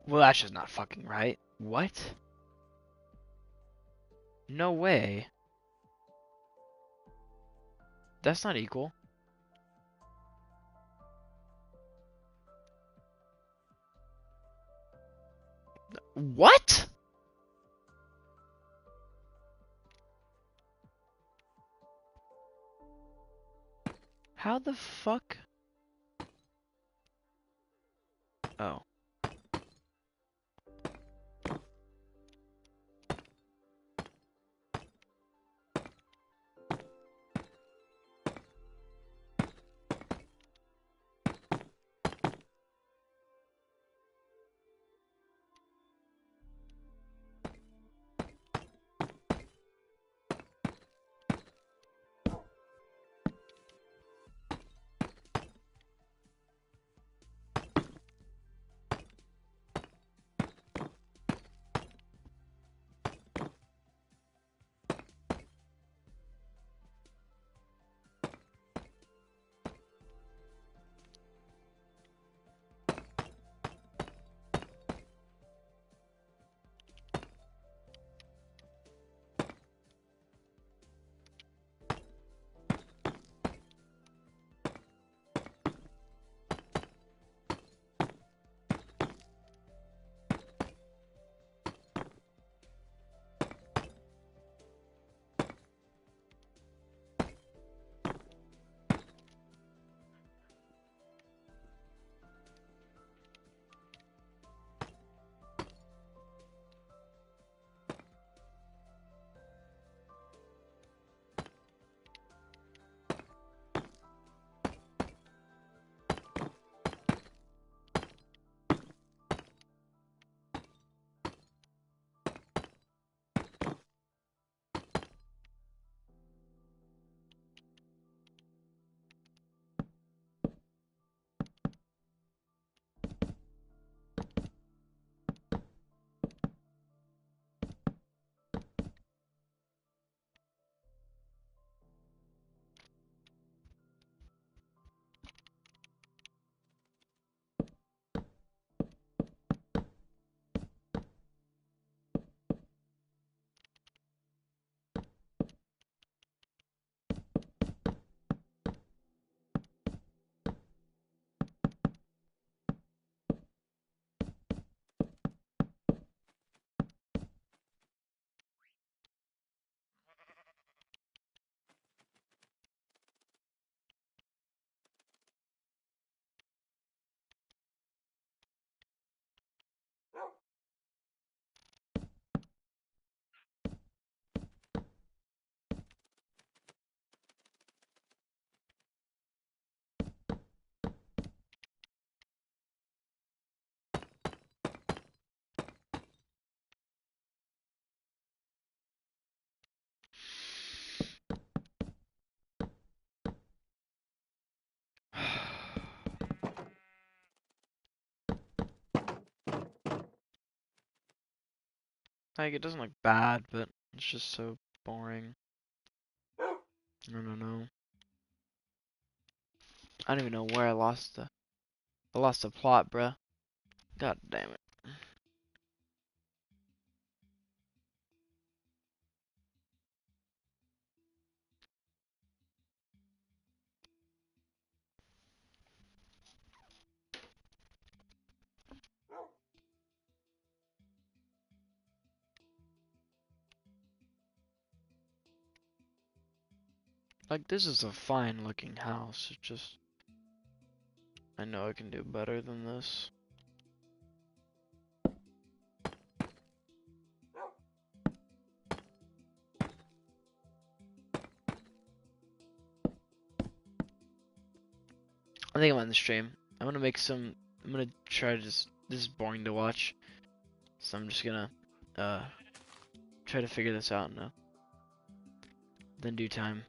Well, that's just not fucking right. What? No way. That's not equal. What? How the fuck? Oh. Like, it doesn't look bad, but it's just so boring. I don't know. I don't even know where I lost the plot, bruh. God damn it. Like, this is a fine looking house. It just, I know I can do better than this. I think I'm on the stream. I'm gonna try to this is boring to watch. So I'm just gonna, try to figure this out now. Then due time.